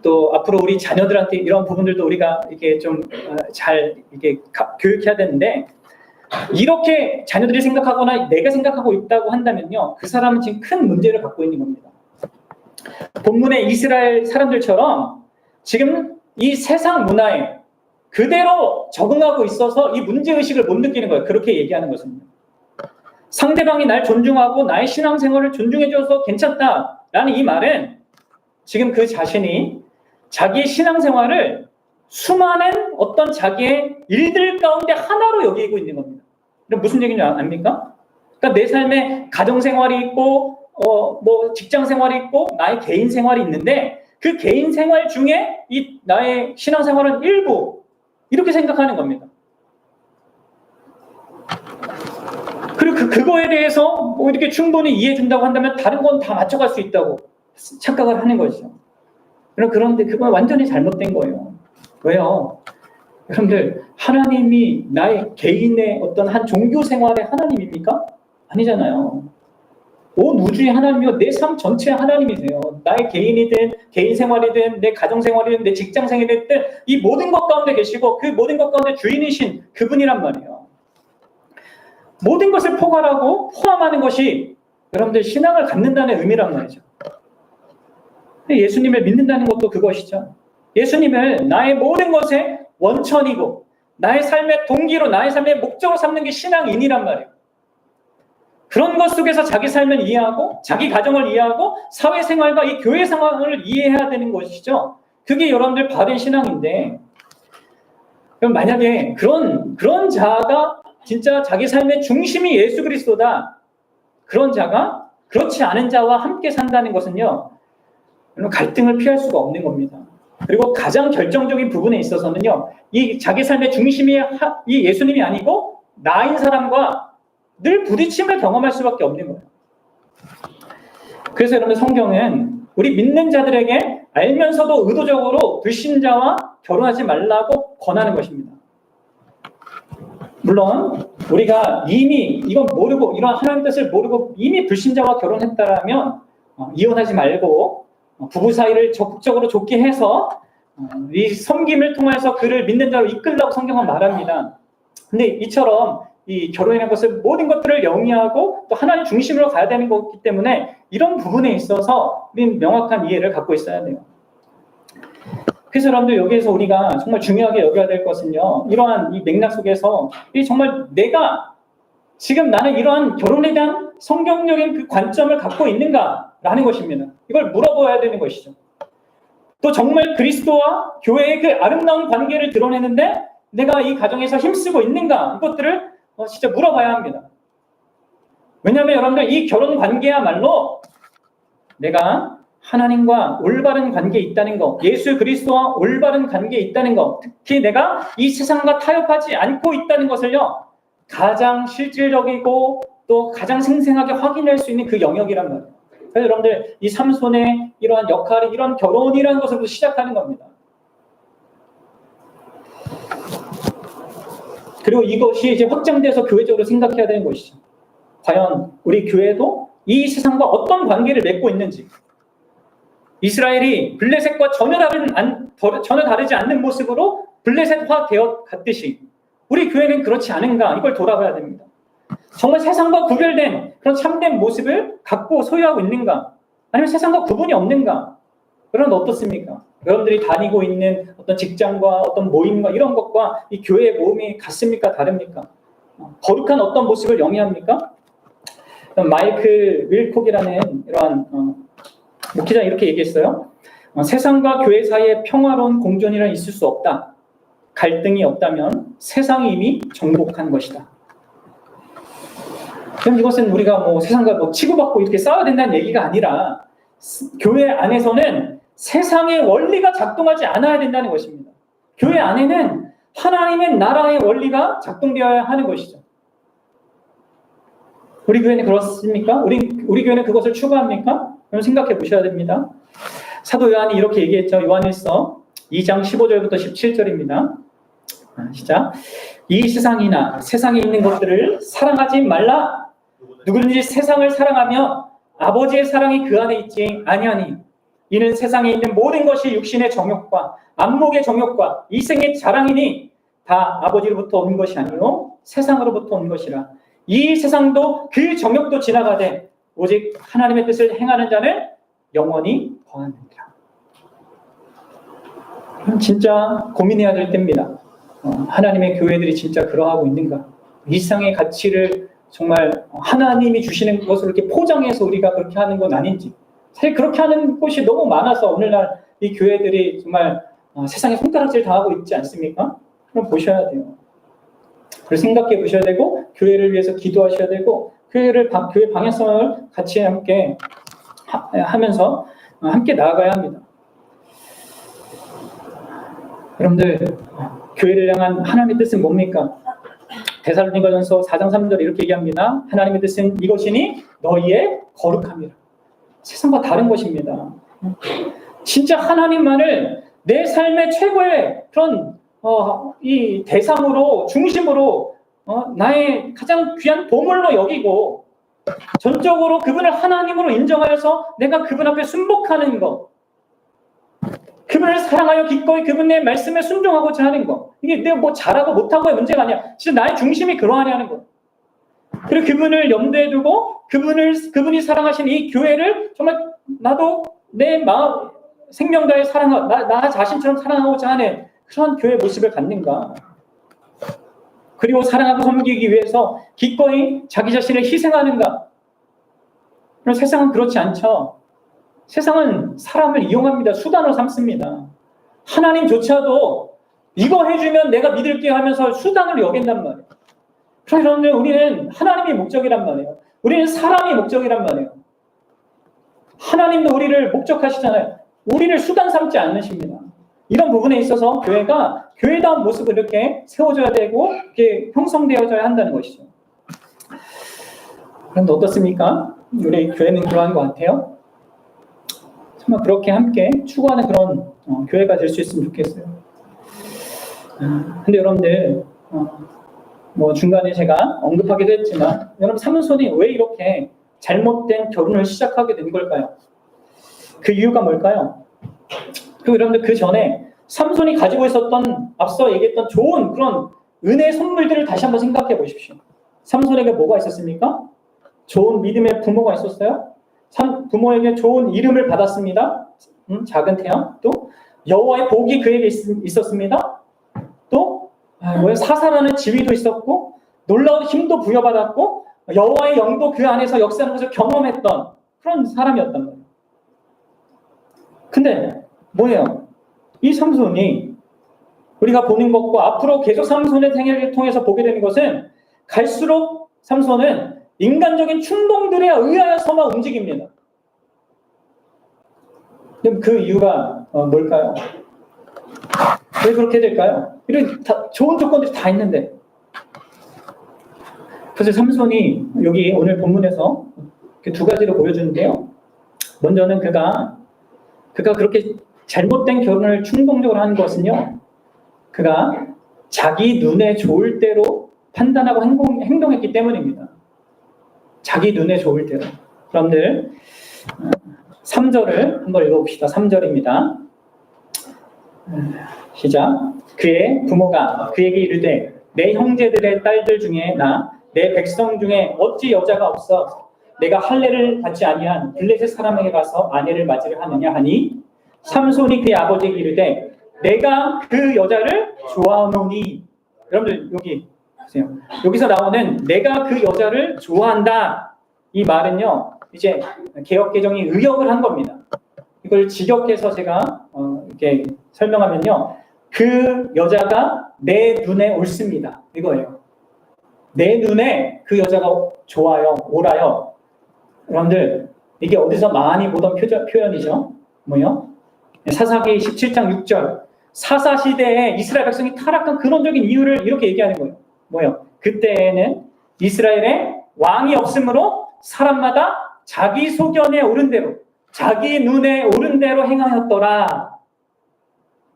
또 앞으로 우리 자녀들한테 이런 부분들도 우리가 이렇게 좀 잘 이렇게 교육해야 되는데, 이렇게 자녀들이 생각하거나 내가 생각하고 있다고 한다면요, 그 사람은 지금 큰 문제를 갖고 있는 겁니다. 본문의 이스라엘 사람들처럼 지금 이 세상 문화에 그대로 적응하고 있어서 이 문제의식을 못 느끼는 거예요. 그렇게 얘기하는 것은요. 상대방이 날 존중하고 나의 신앙생활을 존중해줘서 괜찮다라는 이 말은 지금 그 자신이 자기의 신앙생활을 수많은 어떤 자기의 일들 가운데 하나로 여기고 있는 겁니다. 무슨 얘기인지 압니까? 그러니까 내 삶에 가정생활이 있고 뭐 직장생활이 있고 나의 개인생활이 있는데, 그 개인생활 중에 이 나의 신앙생활은 일부, 이렇게 생각하는 겁니다. 그리고 그거에 대해서 뭐 이렇게 충분히 이해해 준다고 한다면 다른 건 다 맞춰갈 수 있다고 착각을 하는 거죠. 그런데 그건 완전히 잘못된 거예요. 왜요? 여러분들, 하나님이 나의 개인의 어떤 한 종교 생활의 하나님입니까? 아니잖아요. 온 우주의 하나님이요, 내 삶 전체의 하나님이세요. 나의 개인이든 개인 생활이든 내 가정 생활이든 내 직장 생활이든 이 모든 것 가운데 계시고 그 모든 것 가운데 주인이신 그분이란 말이에요. 모든 것을 포괄하고 포함하는 것이 여러분들 신앙을 갖는다는 의미란 말이죠. 예수님을 믿는다는 것도 그것이죠. 예수님을 나의 모든 것의 원천이고 나의 삶의 동기로, 나의 삶의 목적으로 삼는 게 신앙인이란 말이에요. 그런 것 속에서 자기 삶을 이해하고 자기 가정을 이해하고 사회생활과 이 교회 상황을 이해해야 되는 것이죠. 그게 여러분들 바른 신앙인데, 그럼 만약에 그런 자가 진짜 자기 삶의 중심이 예수 그리스도다, 그런 자가 그렇지 않은 자와 함께 산다는 것은요, 갈등을 피할 수가 없는 겁니다. 그리고 가장 결정적인 부분에 있어서는요, 이 자기 삶의 중심이 이 예수님이 아니고 나인 사람과 늘 부딪힘을 경험할 수밖에 없는 거예요. 그래서 여러분, 성경은 우리 믿는 자들에게 알면서도 의도적으로 불신자와 결혼하지 말라고 권하는 것입니다. 물론 우리가 이미 이건 모르고, 이런 하나님의 뜻을 모르고 이미 불신자와 결혼했다라면 이혼하지 말고 부부 사이를 적극적으로 좋게 해서 이 섬김을 통해서 그를 믿는 자로 이끌라고 성경은 말합니다. 근데 이처럼 이 결혼이라는 것을 모든 것들을 영위하고 또 하나님 중심으로 가야 되는 거기 때문에 이런 부분에 있어서 우리는 명확한 이해를 갖고 있어야 돼요. 그래서 여러분들, 여기에서 우리가 정말 중요하게 여겨야 될 것은요, 이러한 이 맥락 속에서 이 정말 내가 지금 나는 이러한 결혼에 대한 성경적인 그 관점을 갖고 있는가라는 것입니다. 이걸 물어봐야 되는 것이죠. 또 정말 그리스도와 교회의 그 아름다운 관계를 드러내는데 내가 이 가정에서 힘쓰고 있는가, 이것들을 진짜 물어봐야 합니다. 왜냐하면 여러분들, 이 결혼 관계야말로 내가 하나님과 올바른 관계에 있다는 것, 예수 그리스도와 올바른 관계에 있다는 것, 특히 내가 이 세상과 타협하지 않고 있다는 것을요, 가장 실질적이고 또 가장 생생하게 확인할 수 있는 그 영역이란 말이에요. 그래서 여러분들, 이 삼손의 이러한 역할이 이런 결혼이라는 것으로 시작하는 겁니다. 그리고 이것이 이제 확장돼서 교회적으로 생각해야 되는 것이죠. 과연 우리 교회도 이 세상과 어떤 관계를 맺고 있는지, 이스라엘이 블레셋과 전혀 다르지 않는 모습으로 블레셋화 되어 갔듯이 우리 교회는 그렇지 않은가, 이걸 돌아봐야 됩니다. 정말 세상과 구별된 그런 참된 모습을 갖고 소유하고 있는가, 아니면 세상과 구분이 없는가, 그런 어떻습니까? 여러분들이 다니고 있는 어떤 직장과 어떤 모임과 이런 것과 이 교회의 모임이 같습니까? 다릅니까? 거룩한 어떤 모습을 영위합니까? 마이클 윌콕이라는 이러한 목회자 이렇게 얘기했어요. 세상과 교회 사이에 평화로운 공존이란 있을 수 없다. 갈등이 없다면 세상이 이미 정복한 것이다. 그럼 이것은 우리가 뭐 세상과 뭐 치고받고 이렇게 싸워야 된다는 얘기가 아니라 교회 안에서는 세상의 원리가 작동하지 않아야 된다는 것입니다. 교회 안에는 하나님의 나라의 원리가 작동되어야 하는 것이죠. 우리 교회는 그렇습니까? 우리 교회는 그것을 추구합니까? 그럼 생각해 보셔야 됩니다. 사도 요한이 이렇게 얘기했죠. 요한일서 2장 15절부터 17절입니다. 시작. 이 세상이나 세상에 있는 것들을 사랑하지 말라. 누구든지 세상을 사랑하며 아버지의 사랑이 그 안에 있지 아니하니 이는 세상에 있는 모든 것이 육신의 정욕과 안목의 정욕과 이생의 자랑이니 다 아버지로부터 온 것이 아니요 세상으로부터 온 것이라. 이 세상도 그 정욕도 지나가되 오직 하나님의 뜻을 행하는 자는 영원히 거하느니라. 진짜 고민해야 될 때입니다. 하나님의 교회들이 진짜 그러하고 있는가? 이 세상의 가치를 정말 하나님이 주시는 것을 이렇게 포장해서 우리가 그렇게 하는 건 아닌지. 사실 그렇게 하는 곳이 너무 많아서 오늘날 이 교회들이 정말 세상에 손가락질 당하고 있지 않습니까? 그럼 보셔야 돼요. 그걸 생각해 보셔야 되고 교회를 위해서 기도하셔야 되고 교회 방향성을 같이 함께 하면서 함께 나아가야 합니다. 여러분들 교회를 향한 하나님의 뜻은 뭡니까? 데살로니가전서 4장 3절 이렇게 얘기합니다. 하나님의 뜻은 이것이니 너희의 거룩함이라. 세상과 다른 것입니다. 진짜 하나님만을 내 삶의 최고의 그런 이 대상으로 중심으로 나의 가장 귀한 보물로 여기고 전적으로 그분을 하나님으로 인정하여서 내가 그분 앞에 순복하는 것, 그분을 사랑하여 기꺼이 그분의 말씀에 순종하고자 하는 것. 이게 내가 뭐 잘하고 못하고의 문제가 아니야. 진짜 나의 중심이 그러하냐는 것. 그리고 그분을 염두에 두고 그분이 사랑하신 이 교회를 정말 나도 내 마음 생명 다해 나 자신처럼 사랑하고자 하는 그런 교회 모습을 갖는가. 그리고 사랑하고 섬기기 위해서 기꺼이 자기 자신을 희생하는가. 그럼 세상은 그렇지 않죠. 세상은 사람을 이용합니다. 수단으로 삼습니다. 하나님조차도 이거 해주면 내가 믿을게 하면서 수단을 여긴단 말이에요. 그런데 우리는 하나님이 목적이란 말이에요. 우리는 사람이 목적이란 말이에요. 하나님도 우리를 목적하시잖아요. 우리를 수단 삼지 않으십니다. 이런 부분에 있어서 교회가 교회다운 모습을 이렇게 세워줘야 되고 이렇게 형성되어져야 한다는 것이죠. 그런데 어떻습니까? 우리 교회는 그러한 것 같아요. 정말 그렇게 함께 추구하는 그런 교회가 될 수 있으면 좋겠어요. 근데 여러분들 뭐 중간에 제가 언급하기도 했지만 여러분 사문손이 왜 이렇게 잘못된 결혼을 시작하게 된 걸까요? 그 이유가 뭘까요? 그리고 여러분들 그 전에 삼손이 가지고 있었던 앞서 얘기했던 좋은 그런 은혜의 선물들을 다시 한번 생각해 보십시오. 삼손에게 뭐가 있었습니까? 좋은 믿음의 부모가 있었어요. 부모에게 좋은 이름을 받았습니다. 작은 태양. 또 여호와의 복이 그에게 있었습니다. 또 사사라는 지위도 있었고 놀라운 힘도 부여받았고 여호와의 영도 그 안에서 역사하는 것을 경험했던 그런 사람이었단 말이에요. 근데 뭐예요? 이 삼손이 우리가 보는 것과 앞으로 계속 삼손의 생애를 통해서 보게 되는 것은 갈수록 삼손은 인간적인 충동들에 의하여서만 움직입니다. 그럼 그 이유가 뭘까요? 왜 그렇게 될까요? 이런 좋은 조건들이 다 있는데. 그래서 삼손이 여기 오늘 본문에서 두 가지로 보여주는데요. 먼저는 그가 그렇게 잘못된 결혼을 충동적으로 하는 것은요. 그가 자기 눈에 좋을 대로 판단하고 행동했기 때문입니다. 자기 눈에 좋을 대로. 여러분들 3절을 한번 읽어봅시다. 3절입니다. 시작. 그의 부모가 그에게 이르되 내 형제들의 딸들 중에 내 백성 중에 어찌 여자가 없어 내가 할례를 받지 아니한 블레셋 사람에게 가서 아내를 맞으려 하느냐 하니 삼손이 그의 아버지에게 이르되 내가 그 여자를 좋아하노니. 여러분들 여기 보세요. 여기서 나오는 내가 그 여자를 좋아한다. 이 말은요. 이제 개역개정이 의역을 한 겁니다. 이걸 직역해서 제가 이렇게 설명하면요. 그 여자가 내 눈에 옳습니다. 이거예요. 내 눈에 그 여자가 좋아요, 옳아요. 여러분들, 이게 어디서 많이 보던 표현이죠? 뭐요? 사사기 17장 6절. 사사시대에 이스라엘 백성이 타락한 근원적인 이유를 이렇게 얘기하는 거예요. 뭐요? 그때에는 이스라엘에 왕이 없으므로 사람마다 자기 소견에 오른 대로, 자기 눈에 오른 대로 행하였더라.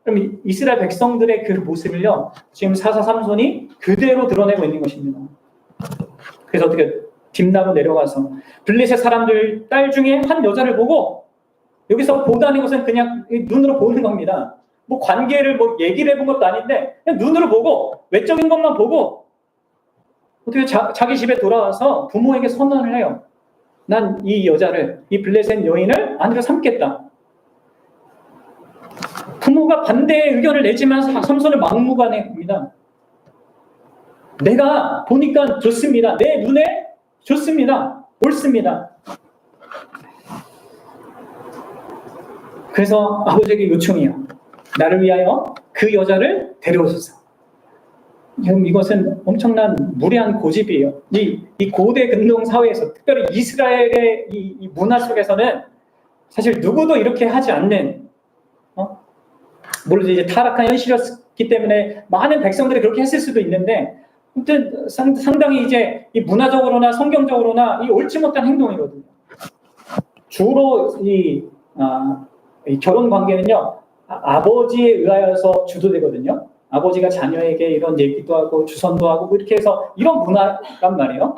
그럼 이스라엘 백성들의 그 모습을요, 지금 사사 삼손이 그대로 드러내고 있는 것입니다. 그래서 어떻게 딥나로 내려가서 블레셋 사람들 딸 중에 한 여자를 보고, 여기서 보다는 것은 그냥 눈으로 보는 겁니다. 뭐 관계를 뭐 얘기를 해본 것도 아닌데 그냥 눈으로 보고 외적인 것만 보고 어떻게 자기 집에 돌아와서 부모에게 선언을 해요. 난 이 여자를, 이 블레셋 여인을 아내로 삼겠다. 부모가 반대의 의견을 내지만 삼손을 막무가내입니다. 내가 보니까 좋습니다. 내 눈에 좋습니다. 옳습니다. 그래서 아버지에게 요청해요. 나를 위하여 그 여자를 데려오소서. 이것은 엄청난 무례한 고집이에요. 이 고대 근동 사회에서, 특별히 이스라엘의 이 문화 속에서는 사실 누구도 이렇게 하지 않는, 물론 이제 타락한 현실이었기 때문에 많은 백성들이 그렇게 했을 수도 있는데, 아무튼 상당히 이제 이 문화적으로나 성경적으로나 이 옳지 못한 행동이거든요. 주로 이 결혼 관계는요, 아버지에 의하여서 주도되거든요. 아버지가 자녀에게 이런 얘기도 하고 주선도 하고 뭐 이렇게 해서 이런 문화란 말이에요.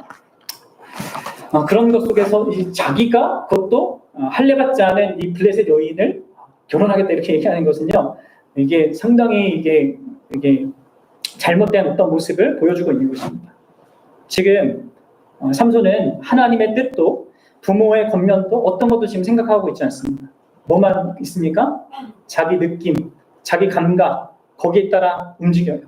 그런 것 속에서 자기가 그것도 할례받지 않은 이 블레셋 여인을 결혼하겠다 이렇게 얘기하는 것은요, 이게 상당히 이게 잘못된 어떤 모습을 보여주고 있는 것입니다. 지금 삼손은 하나님의 뜻도 부모의 권면도 어떤 것도 지금 생각하고 있지 않습니다. 뭐만 있습니까? 자기 느낌, 자기 감각, 거기에 따라 움직여요.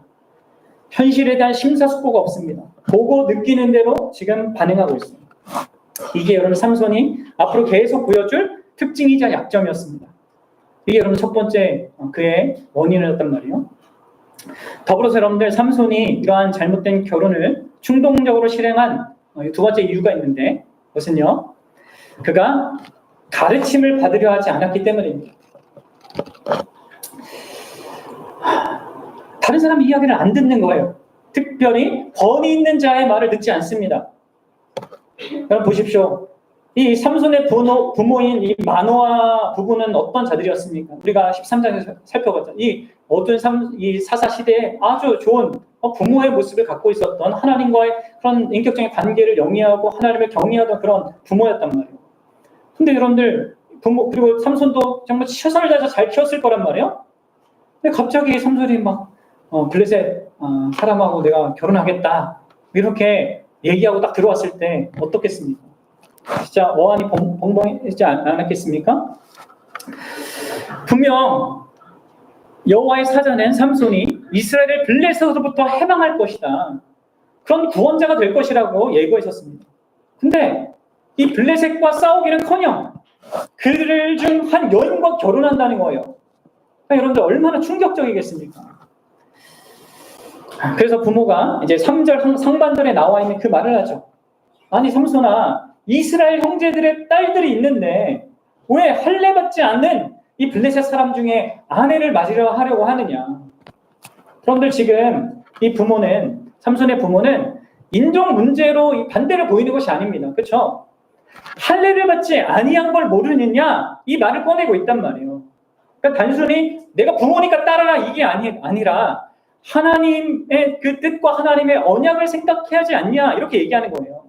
현실에 대한 심사숙고가 없습니다. 보고 느끼는 대로 지금 반응하고 있습니다. 이게 여러분 삼손이 앞으로 계속 보여줄 특징이자 약점이었습니다. 이게 여러분 첫 번째 그의 원인이었단 말이에요. 더불어서 여러분들 삼손이 이러한 잘못된 결혼을 충동적으로 실행한 두 번째 이유가 있는데, 그것은요, 그가 가르침을 받으려 하지 않았기 때문입니다. 다른 사람 이야기를 안 듣는 거예요. 특별히 권위 있는 자의 말을 듣지 않습니다. 여러분 보십시오. 이 삼손의 부모인 이 마노아 부부는 어떤 자들이었습니까? 우리가 13장에서 살펴봤죠. 이 어두운 이 사사 시대에 아주 좋은 부모의 모습을 갖고 있었던, 하나님과의 그런 인격적인 관계를 영위하고 하나님을 경외하던 그런 부모였단 말이에요. 근데 여러분들 그리고 삼손도 정말 최선을 다해서 잘 키웠을 거란 말이에요. 근데 갑자기 삼손이 막 블레셋 사람하고 내가 결혼하겠다 이렇게 얘기하고 딱 들어왔을 때 어떻겠습니까? 진짜 어안이 벙벙하지 않았겠습니까? 분명 여호와의 사자는 삼손이 이스라엘을 블레셋으로부터 해방할 것이다, 그런 구원자가 될 것이라고 예고했었습니다. 근데 이 블레셋과 싸우기는커녕 그들 중 한 여인과 결혼한다는 거예요. 여러분들 얼마나 충격적이겠습니까? 그래서 부모가 이제 3절 상반절에 나와 있는 그 말을 하죠. 아니 삼손아, 이스라엘 형제들의 딸들이 있는데 왜 할례받지 않는 이 블레셋 사람 중에 아내를 맞으려 하려고 하느냐. 그런데 지금 이 부모는, 삼손의 부모는 인종 문제로 반대를 보이는 것이 아닙니다. 그렇죠? 할례를 받지 아니한 걸 모르느냐, 이 말을 꺼내고 있단 말이에요. 그러니까 단순히 내가 부모니까 따라라 이게 아니라 하나님의 그 뜻과 하나님의 언약을 생각해야 하지 않냐, 이렇게 얘기하는 거예요.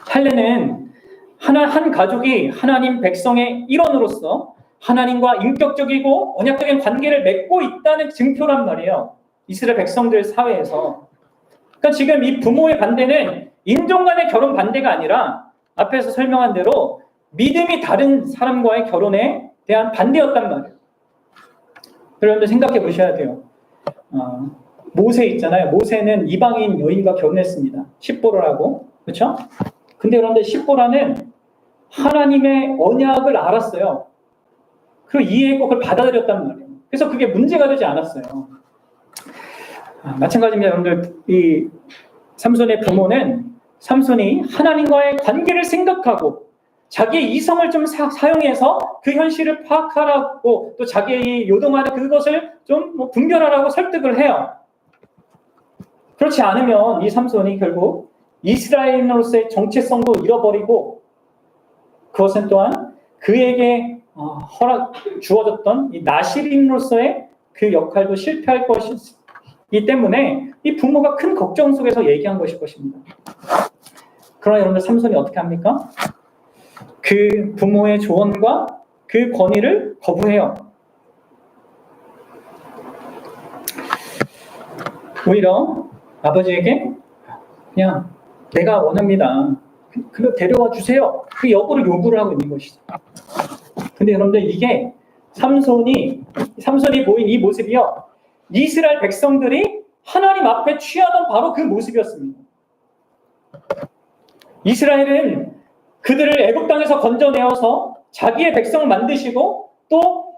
할례는 한 가족이 하나님 백성의 일원으로서 하나님과 인격적이고 언약적인 관계를 맺고 있다는 증표란 말이에요. 이스라엘 백성들 사회에서. 그러니까 지금 이 부모의 반대는 인종 간의 결혼 반대가 아니라 앞에서 설명한 대로 믿음이 다른 사람과의 결혼에 대한 반대였단 말이에요. 여러분들 생각해 보셔야 돼요. 모세 있잖아요. 모세는 이방인 여인과 결혼했습니다. 십보라라고. 그렇죠? 근데 여러분들 십보라는 하나님의 언약을 알았어요. 그리고 이해했고 그걸 받아들였단 말이에요. 그래서 그게 문제가 되지 않았어요. 마찬가지입니다. 여러분들 이 삼손의 부모는 삼손이 하나님과의 관계를 생각하고 자기의 이성을 좀 사용해서 그 현실을 파악하라고 또 자기의 요동하는 그것을 좀 분별하라고 설득을 해요. 그렇지 않으면 이 삼손이 결국 이스라엘인으로서의 정체성도 잃어버리고 그것은 또한 그에게 주어졌던 이 나실인으로서의 그 역할도 실패할 것이기 때문에 이 부모가 큰 걱정 속에서 얘기한 것일 것입니다. 그러나 여러분들 삼손이 어떻게 합니까? 그 부모의 조언과 그 권위를 거부해요. 오히려 아버지에게 그냥 내가 원합니다. 그거 데려와 주세요. 그 여부를 요구를 하고 있는 것이죠. 근데 여러분들 이게 삼손이 보인 이 모습이요. 이스라엘 백성들이 하나님 앞에 취하던 바로 그 모습이었습니다. 이스라엘은 그들을 애굽 땅에서 건져내어서 자기의 백성을 만드시고 또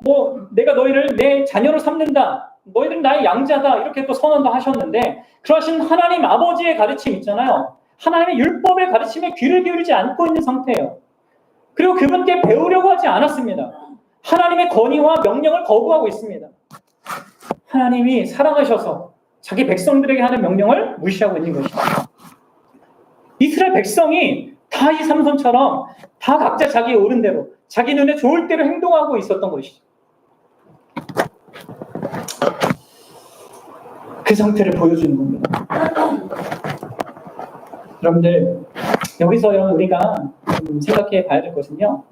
내가 너희를 내 자녀로 삼는다. 너희들은 나의 양자다. 이렇게 또 선언도 하셨는데 그러신 하나님 아버지의 가르침 있잖아요. 하나님의 율법의 가르침에 귀를 기울이지 않고 있는 상태예요. 그리고 그분께 배우려고 하지 않았습니다. 하나님의 권위와 명령을 거부하고 있습니다. 하나님이 사랑하셔서 자기 백성들에게 하는 명령을 무시하고 있는 것입니다. 이스라엘 백성이 다 이 삼손처럼 다 각자 자기의 옳은 대로 자기 눈에 좋을 대로 행동하고 있었던 것이죠. 그 상태를 보여주는 겁니다. 여러분들 여기서 우리가 생각해 봐야 될 것은요.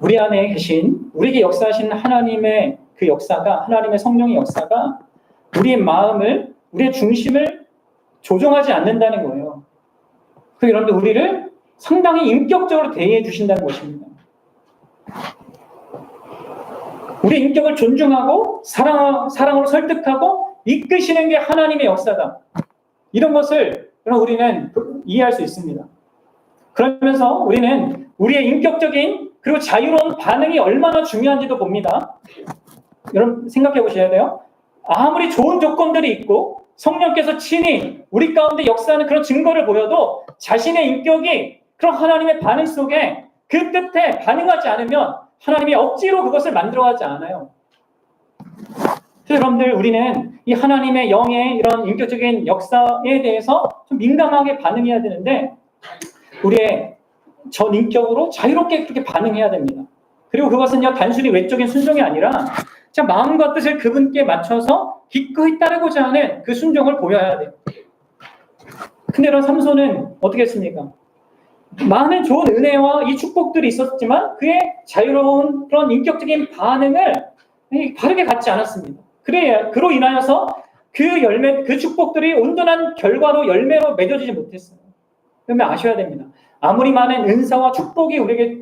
우리 안에 계신 우리에게 역사하신 하나님의 그 역사가 하나님의 성령의 역사가 우리의 마음을 우리의 중심을 조종하지 않는다는 거예요. 그 여러분들 우리를 상당히 인격적으로 대해 주신다는 것입니다. 우리의 인격을 존중하고 사랑으로 설득하고 이끄시는 게 하나님의 역사다. 이런 것을 우리는 이해할 수 있습니다. 그러면서 우리는 우리의 인격적인 그리고 자유로운 반응이 얼마나 중요한지도 봅니다. 여러분 생각해 보셔야 돼요. 아무리 좋은 조건들이 있고 성령께서 친히 우리 가운데 역사하는 그런 증거를 보여도 자신의 인격이 그런 하나님의 반응 속에 그 뜻에 반응하지 않으면 하나님이 억지로 그것을 만들어가지 않아요. 그래서 여러분들 우리는 이 하나님의 영의 이런 인격적인 역사에 대해서 좀 민감하게 반응해야 되는데 우리의 전 인격으로 자유롭게 그렇게 반응해야 됩니다. 그리고 그것은요 단순히 외적인 순종이 아니라 자 마음과 뜻을 그분께 맞춰서 기꺼이 따르고자 하는 그 순종을 보여야 돼요. 근데 이런 삼손은 어떻게 했습니까? 많은 좋은 은혜와 이 축복들이 있었지만 그의 자유로운 그런 인격적인 반응을 바르게 갖지 않았습니다. 그로 인하여서 그 축복들이 온전한 결과로 열매로 맺어지지 못했어요. 그러면 아셔야 됩니다. 아무리 많은 은사와 축복이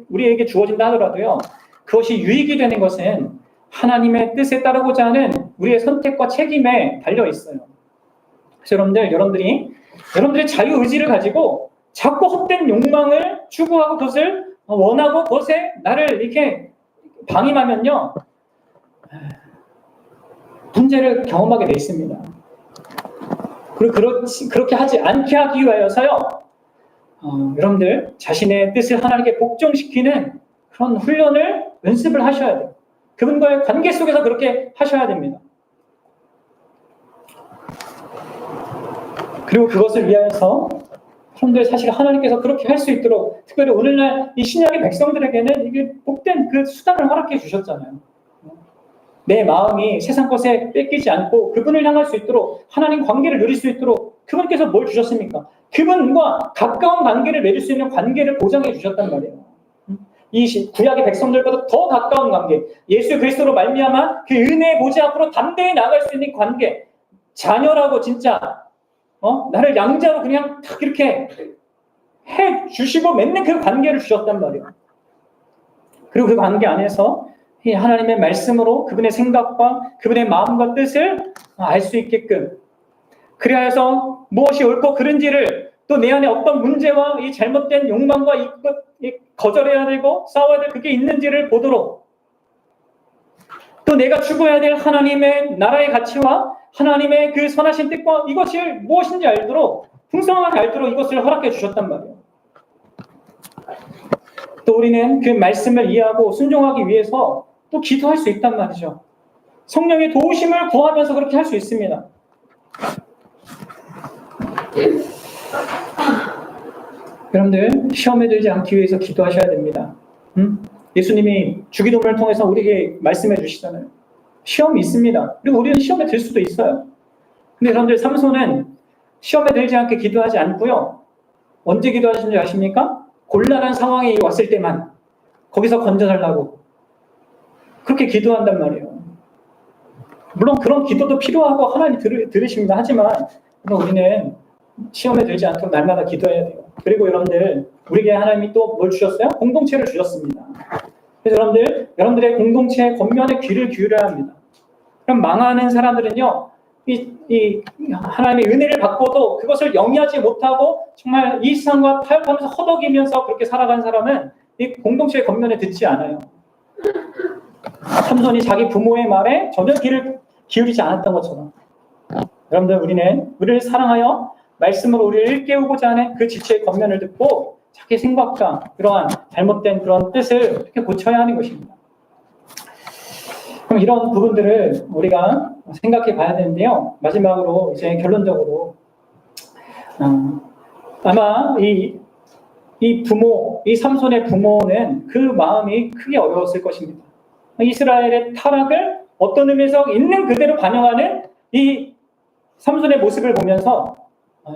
우리에게 주어진다 하더라도요, 그것이 유익이 되는 것은 하나님의 뜻에 따르고자 하는 우리의 선택과 책임에 달려 있어요. 그래서 여러분들의 자유 의지를 가지고 자꾸 헛된 욕망을 추구하고 그것을 원하고 그것에 나를 이렇게 방임하면요, 문제를 경험하게 돼 있습니다. 그리고 그렇게 하지 않게 하기 위하여서요, 여러분들 자신의 뜻을 하나님께 복종시키는 그런 훈련을 연습을 하셔야 돼요. 그분과의 관계 속에서 그렇게 하셔야 됩니다. 그리고 그것을 위하여서 여러분들 사실 하나님께서 그렇게 할 수 있도록 특별히 오늘날 이 신약의 백성들에게는 이게 복된 그 수단을 허락해 주셨잖아요. 내 마음이 세상 것에 뺏기지 않고 그분을 향할 수 있도록 하나님 관계를 누릴 수 있도록 그분께서 뭘 주셨습니까? 그분과 가까운 관계를 맺을 수 있는 관계를 보장해 주셨단 말이에요. 이 구약의 백성들보다 더 가까운 관계, 예수 그리스도로 말미암아 그 은혜의 보좌 앞으로 담대히 나아갈 수 있는 관계, 자녀라고 진짜 나를 양자로 그냥 딱 이렇게 해 주시고 맺는 그 관계를 주셨단 말이에요. 그리고 그 관계 안에서 하나님의 말씀으로 그분의 생각과 그분의 마음과 뜻을 알 수 있게끔, 그리하여서 무엇이 옳고 그른지를 또 내 안에 어떤 문제와 이 잘못된 욕망과 이 거절해야 되고 싸워야 될 그게 있는지를 보도록, 또 내가 추구해야 될 하나님의 나라의 가치와 하나님의 그 선하신 뜻과 이것이 무엇인지 알도록 풍성한 알도록 이것을 허락해 주셨단 말이에요. 또 우리는 그 말씀을 이해하고 순종하기 위해서 또 기도할 수 있단 말이죠. 성령의 도우심을 구하면서 그렇게 할 수 있습니다. 여러분들 시험에 들지 않기 위해서 기도하셔야 됩니다. 예수님이 주기도문을 통해서 우리에게 말씀해 주시잖아요. 시험이 있습니다. 그리고 우리는 시험에 들 수도 있어요. 근데 여러분들 삼손은 시험에 들지 않게 기도하지 않고요. 언제 기도하시는지 아십니까? 곤란한 상황이 왔을 때만 거기서 건져달라고 그렇게 기도한단 말이에요. 물론 그런 기도도 필요하고 하나님 들으십니다. 하지만 우리는 시험에 들지 않도록 날마다 기도해야 돼요. 그리고 여러분들 우리에게 하나님이 또 뭘 주셨어요? 공동체를 주셨습니다. 그래서 여러분들의 공동체의 겉면에 귀를 기울여야 합니다. 그럼 망하는 사람들은요, 이 하나님의 은혜를 받고도 그것을 영위하지 못하고 정말 이 세상과 타협하면서 허덕이면서 그렇게 살아간 사람은 이 공동체의 겉면에 듣지 않아요. 삼손이 자기 부모의 말에 전혀 귀를 기울이지 않았던 것처럼 여러분들 우리를 사랑하여 말씀으로 우리를 일깨우고자 하는 그 지체의 겉면을 듣고 자기 생각과 그러한 잘못된 그런 뜻을 어떻게 고쳐야 하는 것입니다. 그럼 이런 부분들을 우리가 생각해 봐야 되는데요. 마지막으로 이제 결론적으로 아마 이 부모, 이 삼손의 부모는 그 마음이 크게 어려웠을 것입니다. 이스라엘의 타락을 어떤 의미에서 있는 그대로 반영하는 이 삼손의 모습을 보면서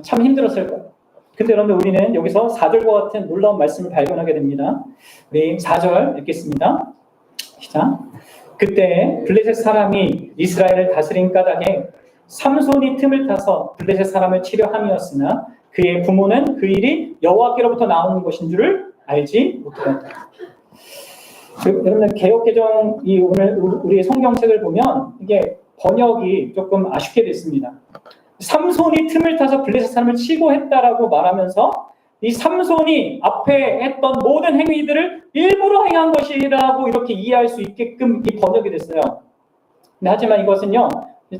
참 힘들었을 거예요. 근데 여러분들 우리는 여기서 4절과 같은 놀라운 말씀을 발견하게 됩니다. 우리 4절 읽겠습니다. 시작. 그때 블레셋 사람이 이스라엘을 다스린 까닭에 삼손이 틈을 타서 블레셋 사람을 치려 함이었으나 그의 부모는 그 일이 여호와께로부터 나오는 것인 줄을 알지 못하였다. 여러분들 개역개정 오늘 우리의 성경책을 보면 이게 번역이 조금 아쉽게 됐습니다. 삼손이 틈을 타서 블레셋 사람을 치고 했다라고 말하면서 이 삼손이 앞에 했던 모든 행위들을 일부러 행한 것이라고 이렇게 이해할 수 있게끔 이 번역이 됐어요. 근데 하지만 이것은요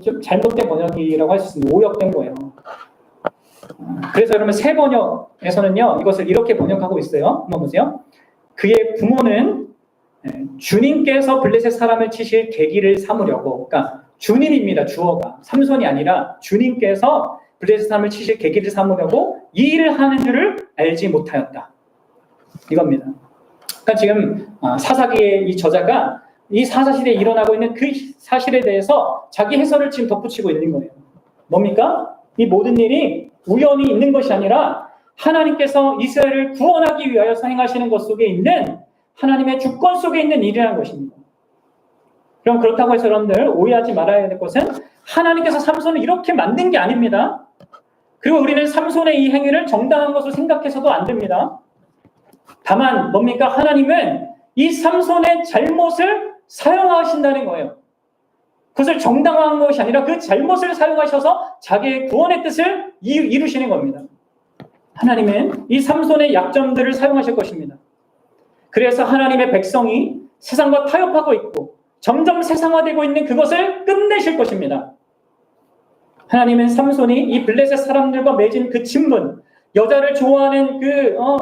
좀 잘못된 번역이라고 할 수 있습니다. 오역된 거예요. 그래서 여러분 새 번역에서는요 이것을 이렇게 번역하고 있어요. 한번 보세요. 그의 부모는 주님께서 블레셋 사람을 치실 계기를 삼으려고, 그러니까 주님입니다. 주어가 삼손이 아니라 주님께서 블레셋 사람을 치실 계기를 삼으려고 이 일을 하는 줄을 알지 못하였다. 이겁니다. 그러니까 지금 사사기의 이 저자가 이 사사시대에 일어나고 있는 그 사실에 대해서 자기 해설을 지금 덧붙이고 있는 거예요. 뭡니까? 이 모든 일이 우연히 있는 것이 아니라 하나님께서 이스라엘을 구원하기 위하여 행하시는 것 속에 있는 하나님의 주권 속에 있는 일이라는 것입니다. 그럼 그렇다고 해서 여러분들 오해하지 말아야 될 것은 하나님께서 삼손을 이렇게 만든 게 아닙니다. 그리고 우리는 삼손의 이 행위를 정당한 것으로 생각해서도 안 됩니다. 다만 뭡니까? 하나님은 이 삼손의 잘못을 사용하신다는 거예요. 그것을 정당화한 것이 아니라 그 잘못을 사용하셔서 자기의 구원의 뜻을 이루시는 겁니다. 하나님은 이 삼손의 약점들을 사용하실 것입니다. 그래서 하나님의 백성이 세상과 타협하고 있고 점점 세상화되고 있는 그것을 끝내실 것입니다. 하나님은 삼손이 이 블레셋 사람들과 맺은 그 친분, 여자를 좋아하는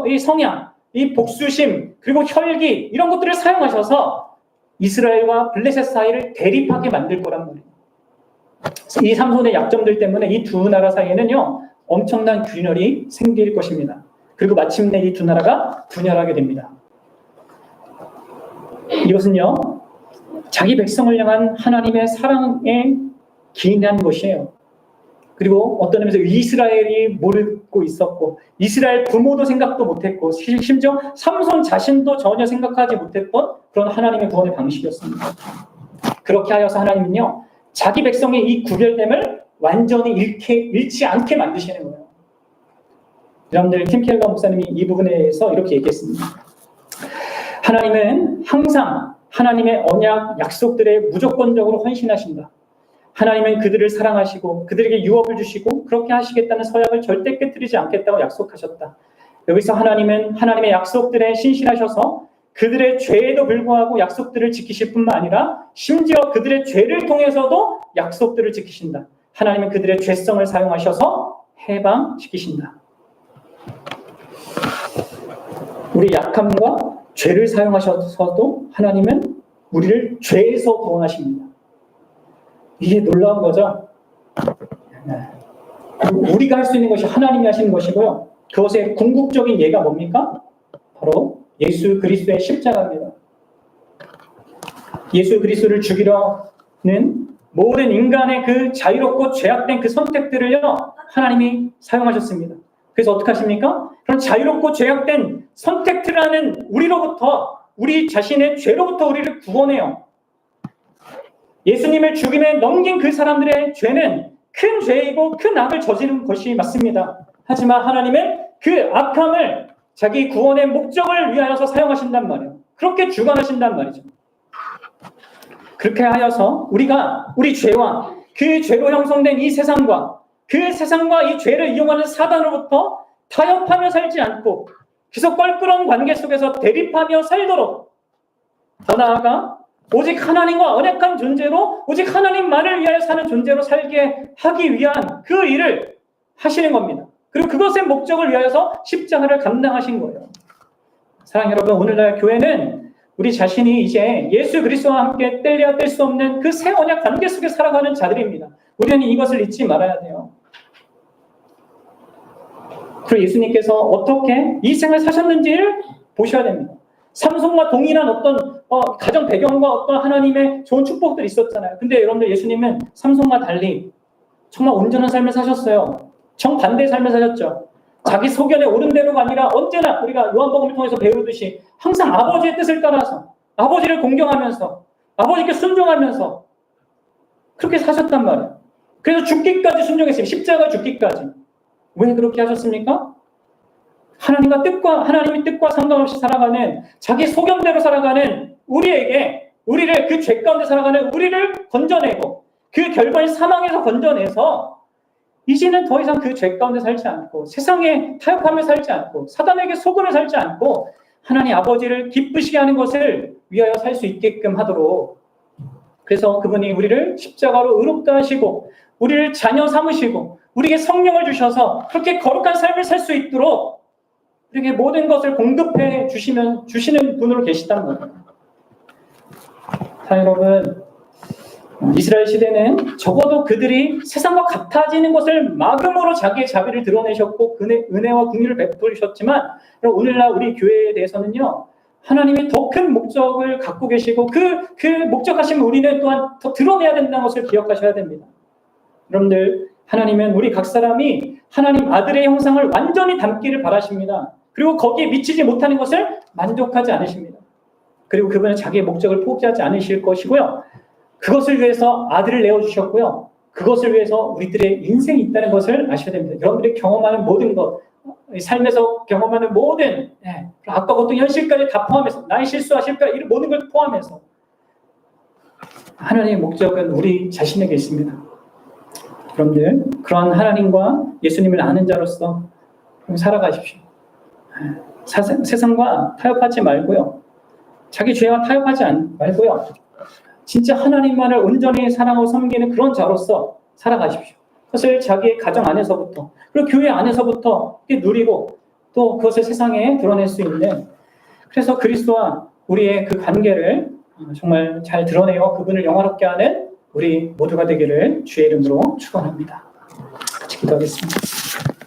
이 성향, 이 복수심, 그리고 혈기 이런 것들을 사용하셔서 이스라엘과 블레셋 사이를 대립하게 만들 거란 말이에요. 이 삼손의 약점들 때문에 이 두 나라 사이에는요 엄청난 균열이 생길 것입니다. 그리고 마침내 이 두 나라가 분열하게 됩니다. 이것은요 자기 백성을 향한 하나님의 사랑에 기인한 것이에요. 그리고 어떤 의미에서 이스라엘이 모르고 있었고 이스라엘 부모도 생각도 못했고 심지어 삼손 자신도 전혀 생각하지 못했던 그런 하나님의 구원의 방식이었습니다. 그렇게 하여서 하나님은요 자기 백성의 이 구별됨을 완전히 잃지 않게 만드시는 거예요. 여러분들 팀 켈러 목사님이 이 부분에 대해서 이렇게 얘기했습니다. 하나님은 항상 하나님의 언약 약속들에 무조건적으로 헌신하신다. 하나님은 그들을 사랑하시고 그들에게 유업을 주시고 그렇게 하시겠다는 서약을 절대 깨뜨리지 않겠다고 약속하셨다. 여기서 하나님은 하나님의 약속들에 신실하셔서 그들의 죄에도 불구하고 약속들을 지키실 뿐만 아니라 심지어 그들의 죄를 통해서도 약속들을 지키신다. 하나님은 그들의 죄성을 사용하셔서 해방시키신다. 우리 약함과 죄를 사용하셔서도 하나님은 우리를 죄에서 구원하십니다. 이게 놀라운 거죠. 우리가 할 수 있는 것이 하나님이 하시는 것이고요. 그것의 궁극적인 예가 뭡니까? 바로 예수 그리스도의 십자가입니다. 예수 그리스도를 죽이려는 모든 인간의 그 자유롭고 죄악된 그 선택들을요, 하나님이 사용하셨습니다. 그래서 어떻게 하십니까? 그런 자유롭고 죄악된 선택들을 하는 우리로부터, 우리 자신의 죄로부터 우리를 구원해요. 예수님을 죽임에 넘긴 그 사람들의 죄는 큰 죄이고 큰 악을 저지른 것이 맞습니다. 하지만 하나님은 그 악함을 자기 구원의 목적을 위하여서 사용하신단 말이에요. 그렇게 주관하신단 말이죠. 그렇게 하여서 우리가 우리 죄와 그 죄로 형성된 이 세상과 그 세상과 이 죄를 이용하는 사단으로부터 타협하며 살지 않고 계속 껄끄러운 관계 속에서 대립하며 살도록, 더 나아가 오직 하나님과 언약한 존재로 오직 하나님만을 위하여 사는 존재로 살게 하기 위한 그 일을 하시는 겁니다. 그리고 그것의 목적을 위하여서 십자가를 감당하신 거예요. 사랑하는 여러분, 오늘날 교회는 우리 자신이 이제 예수 그리스도와 함께 뗄래야 뗄 수 없는 그 새 언약 관계 속에 살아가는 자들입니다. 우리는 이것을 잊지 말아야 돼요. 그리고 예수님께서 어떻게 이 생을 사셨는지를 보셔야 됩니다. 삼손과 동일한 어떤 가정 배경과 어떤 하나님의 좋은 축복들이 있었잖아요. 근데 여러분들, 예수님은 삼손과 달리 정말 온전한 삶을 사셨어요. 정반대의 삶을 사셨죠. 자기 소견에 오른 대로가 아니라 언제나 우리가 요한복음을 통해서 배우듯이 항상 아버지의 뜻을 따라서 아버지를 공경하면서 아버지께 순종하면서 그렇게 사셨단 말이에요. 그래서 죽기까지 순종했어요. 십자가 죽기까지. 왜 그렇게 하셨습니까? 하나님의 뜻과 상관없이 살아가는, 자기 소견대로 살아가는 우리를 그 죄 가운데 살아가는 우리를 건져내고 그 결과인 사망에서 건져내서 이제는 더 이상 그 죄 가운데 살지 않고 세상에 타협하며 살지 않고 사단에게 속으며 살지 않고 하나님 아버지를 기쁘시게 하는 것을 위하여 살 수 있게끔 하도록, 그래서 그분이 우리를 십자가로 의롭다 하시고 우리를 자녀 삼으시고 우리에게 성령을 주셔서 그렇게 거룩한 삶을 살 수 있도록 우리에게 모든 것을 공급해 주시는 분으로 계시다는 거예요. 자, 여러분, 이스라엘 시대는 적어도 그들이 세상과 같아지는 것을 막음으로 자기의 자비를 드러내셨고 은혜와 긍휼을 베푸셨지만, 오늘날 우리 교회에 대해서는요, 하나님이 더 큰 목적을 갖고 계시고 그 목적하신 우리는 또한 더 드러내야 된다는 것을 기억하셔야 됩니다. 여러분들, 하나님은 우리 각 사람이 하나님 아들의 형상을 완전히 담기를 바라십니다. 그리고 거기에 미치지 못하는 것을 만족하지 않으십니다. 그리고 그분은 자기의 목적을 포기하지 않으실 것이고요. 그것을 위해서 아들을 내어주셨고요. 그것을 위해서 우리들의 인생이 있다는 것을 아셔야 됩니다. 여러분들이 경험하는 모든 것, 삶에서 경험하는 모든 악과 고통, 현실까지 다 포함해서, 나의 실수와 실패, 이런 모든 걸 포함해서 하나님의 목적은 우리 자신에게 있습니다. 여러분들, 그러한 하나님과 예수님을 아는 자로서 살아가십시오. 세상과 타협하지 말고요. 자기 죄와 타협하지 말고요. 진짜 하나님만을 온전히 사랑하고 섬기는 그런 자로서 살아가십시오. 그것을 자기의 가정 안에서부터, 그리고 교회 안에서부터 누리고 또 그것을 세상에 드러낼 수 있는, 그래서 그리스도와 우리의 그 관계를 정말 잘 드러내어 그분을 영화롭게 하는 우리 모두가 되기를 주의 이름으로 축원합니다. 같이 기도하겠습니다.